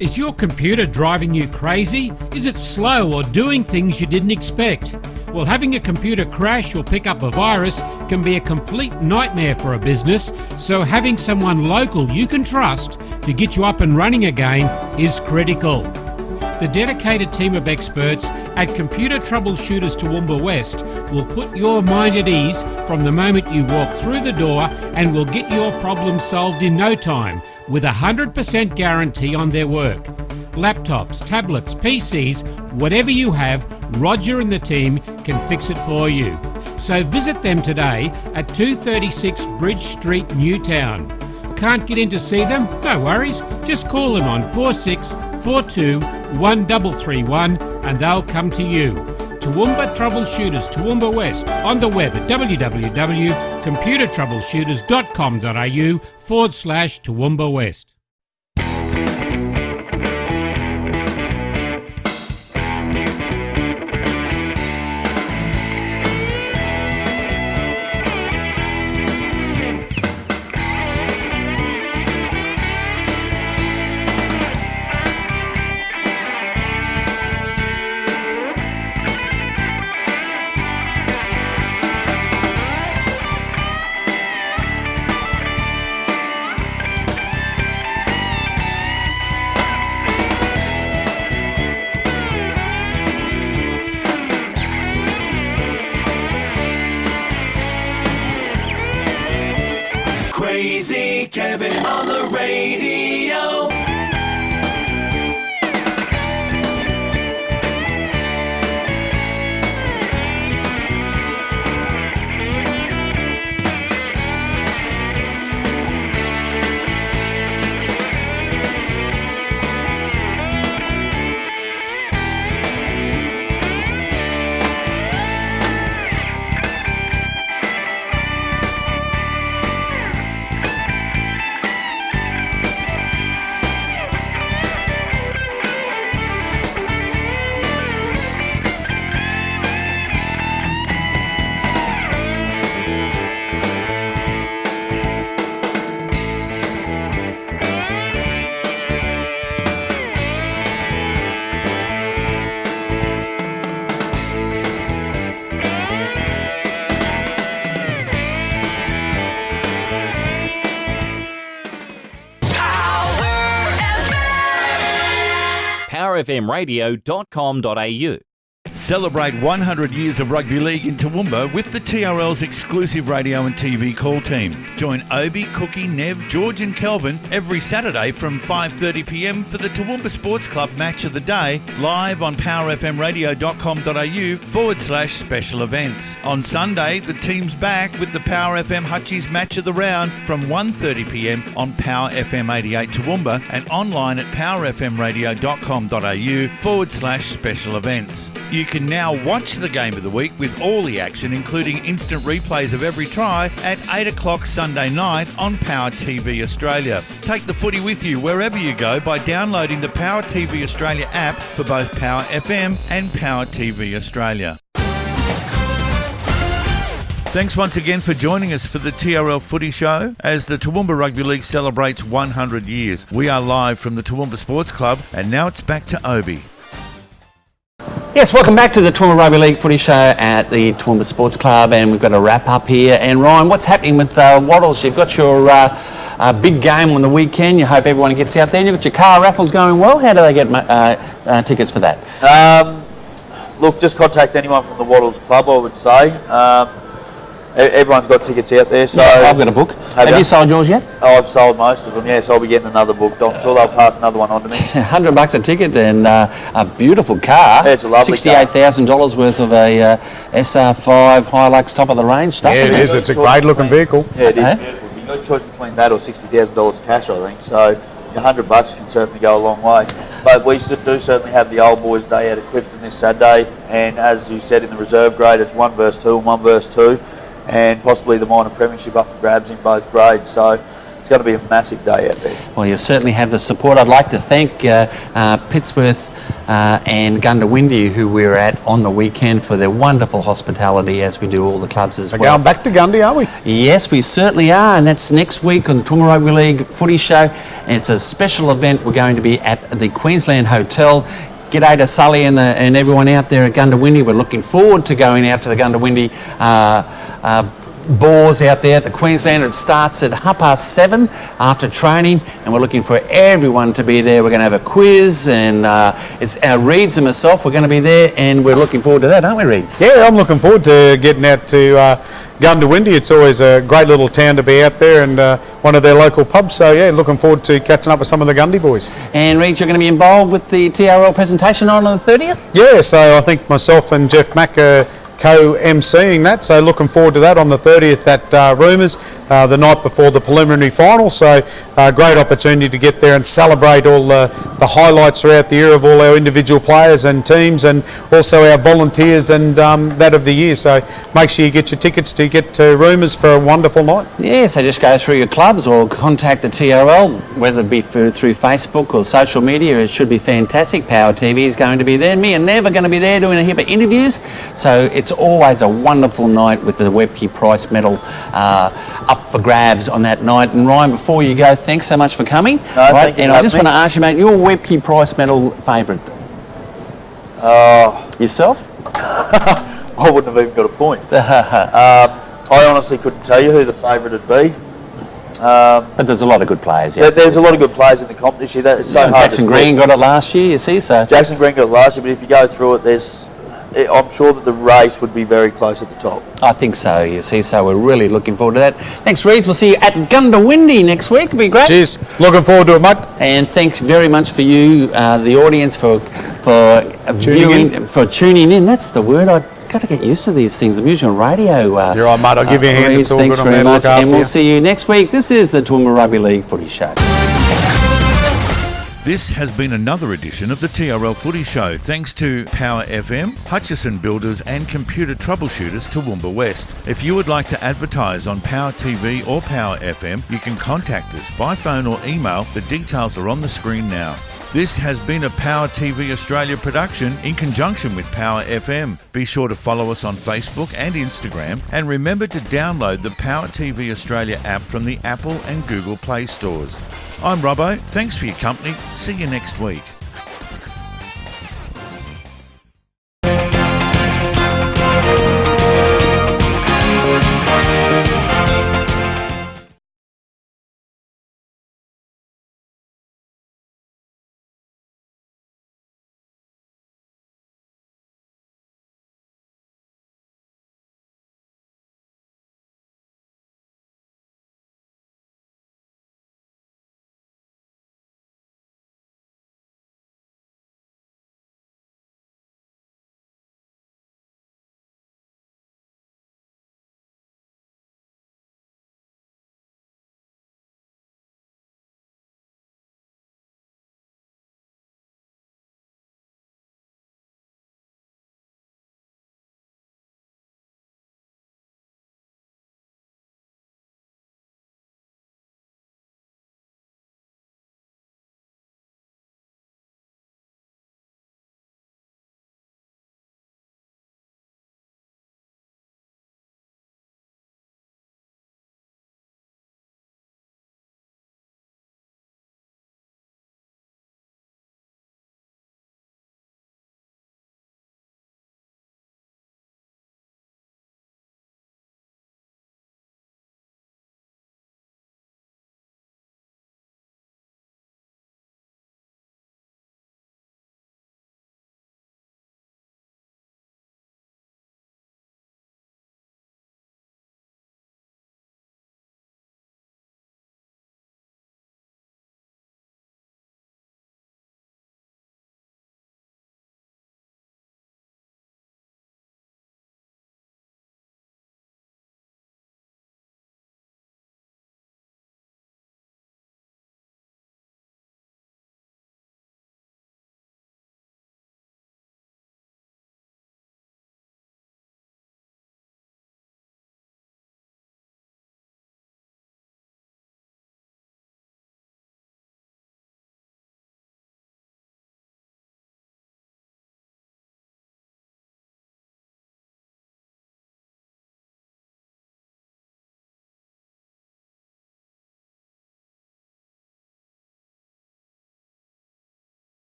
Speaker 8: Is your computer driving you crazy? Is it slow or doing things you didn't expect? Well, having a computer crash or pick up a virus can be a complete nightmare for a business, so having someone local you can trust to get you up and running again is critical. The dedicated team of experts at Computer Troubleshooters Toowoomba West will put your mind at ease from the moment you walk through the door and will get your problem solved in no time with a 100% guarantee on their work. Laptops, tablets, PCs, whatever you have, Roger and the team can fix it for you. So visit them today at 236 Bridge Street, Newtown. Can't get in to see them? No worries. Just call them on 4642 1331 and they'll come to you. Toowoomba Troubleshooters Toowoomba West on the web at www.computertroubleshooters.com.au/Toowoomba West.
Speaker 9: Crazy Kevin on the radio.
Speaker 11: powerfmradio.com.au.
Speaker 1: Celebrate 100 years of rugby league in Toowoomba with the TRL's exclusive radio and TV call team. Join Obi, Cookie, Nev, George and Kelvin every Saturday from 5:30pm for the Toowoomba Sports Club Match of the Day, live on powerfmradio.com.au/special events. On Sunday, the team's back with the Power FM Hutchies Match of the Round from 1:30pm on Power FM 88 Toowoomba and online at powerfmradio.com.au/special events. You can now watch the game of the week with all the action, including instant replays of every try at 8 o'clock Sunday night on Power TV Australia. Take the footy with you wherever you go by downloading the Power TV Australia app for both Power FM and Power TV Australia. Thanks once again for joining us for the TRL Footy Show as the Toowoomba Rugby League celebrates 100 years. We are live from the Toowoomba Sports Club and now it's back to Obi.
Speaker 2: Yes, welcome back to the Toowoomba Rugby League Footy Show at the Toowoomba Sports Club, and we've got a wrap up here. And Ryan, what's happening with Wattles? You've got your big game on the weekend. You hope everyone gets out there. You've got your car raffles going well. How do they get tickets for that?
Speaker 4: Look, just contact anyone from the Wattles Club, I would say. Everyone's got tickets out there, so...
Speaker 2: Yeah, I've got a book. Have you sold yours yet?
Speaker 4: Oh, I've sold most of them, yeah, so I'll be getting another book. I'm sure they'll pass another one on to me.
Speaker 2: $100 a ticket and a beautiful car.
Speaker 4: Yeah, it's a lovely
Speaker 2: $68,000 worth of a SR5 Hilux top of the range stuff.
Speaker 3: Yeah, it is. It's a great looking vehicle.
Speaker 4: Yeah, it is beautiful. You've got a choice between that or $60,000 cash, I think, so $100 can certainly go a long way. But we do certainly have the Old Boys Day out at Clifton this Saturday, and as you said in the reserve grade, it's 1 versus 2 and 1 versus 2. And possibly the minor premiership up for grabs in both grades. So it's going to be a massive day out there.
Speaker 2: Well, you certainly have the support. I'd like to thank Pittsworth and Gundawindi, who we're at on the weekend, for their wonderful hospitality, as we do all the clubs as well.
Speaker 3: We're going back to Gundy, are we?
Speaker 2: Yes, we certainly are, and that's next week on the Toowoomba Rugby League Footy Show. And it's a special event. We're going to be at the Queensland Hotel. G'day to Sully and everyone out there at Gundawindi. We're looking forward to going out to the Gundawindi Boars out there at the Queensland. It starts at 7:30 after training, and we're looking for everyone to be there. We're going to have a quiz, and it's our Reeds and myself. We're going to be there, and we're looking forward to that, aren't we, Reed?
Speaker 3: Yeah, I'm looking forward to getting out to Gundawindi. It's always a great little town to be out there, and one of their local pubs. So yeah, looking forward to catching up with some of the Gundy boys.
Speaker 2: And Reed, you're going to be involved with the TRL presentation on the 30th?
Speaker 3: Yeah, so I think myself and Jeff Mack are co-MCing that, so looking forward to that on the 30th at Rumours, the night before the preliminary final. So great opportunity to get there and celebrate all the highlights throughout the year of all our individual players and teams, and also our volunteers and that of the year. So make sure you get your tickets to get to Rumours for a wonderful night.
Speaker 2: Yeah, so just go through your clubs or contact the TRL, whether it be through Facebook or social media. It should be fantastic. Power TV is going to be there. Me and Nev are going to be there doing a heap of interviews. So it's always a wonderful night with the Webkey Prize Medal up for grabs on that night. And Ryan, before you go, thanks so much for coming. And I just want to ask you, mate, your Webkey Prize Medal favourite? Yourself?
Speaker 4: I wouldn't have even got a point. I honestly couldn't tell you who the favourite would be.
Speaker 2: But there's a lot of good players. Yeah,
Speaker 4: there's a lot of good players in the comp this year. It's so hard.
Speaker 2: Jackson Green got it last year, you see. So
Speaker 4: Jackson Green got it last year, but if you go through it, I'm sure that the race would be very close at the top.
Speaker 2: I think so, you see, so we're really looking forward to that. Thanks, Reeds. We'll see you at Gundawindi next week. It'll be great.
Speaker 3: Cheers. Looking forward to it, mate.
Speaker 2: And thanks very much for you, the audience, for tuning in. That's the word. I've got to get used to these things. I'm usually on radio.
Speaker 3: You're right, mate. I'll give you a hand.
Speaker 2: Reeds, thanks very much. And we'll see you next week. This is the Toowoomba Rugby League Footy Show.
Speaker 1: This has been another edition of the TRL Footy Show, thanks to Power FM, Hutchison Builders and Computer Troubleshooters Toowoomba West. If you would like to advertise on Power TV or Power FM, you can contact us by phone or email. The details are on the screen now. This has been a Power TV Australia production in conjunction with Power FM. Be sure to follow us on Facebook and Instagram, and remember to download the Power TV Australia app from the Apple and Google Play stores. I'm Robbo, thanks for your company, see you next week.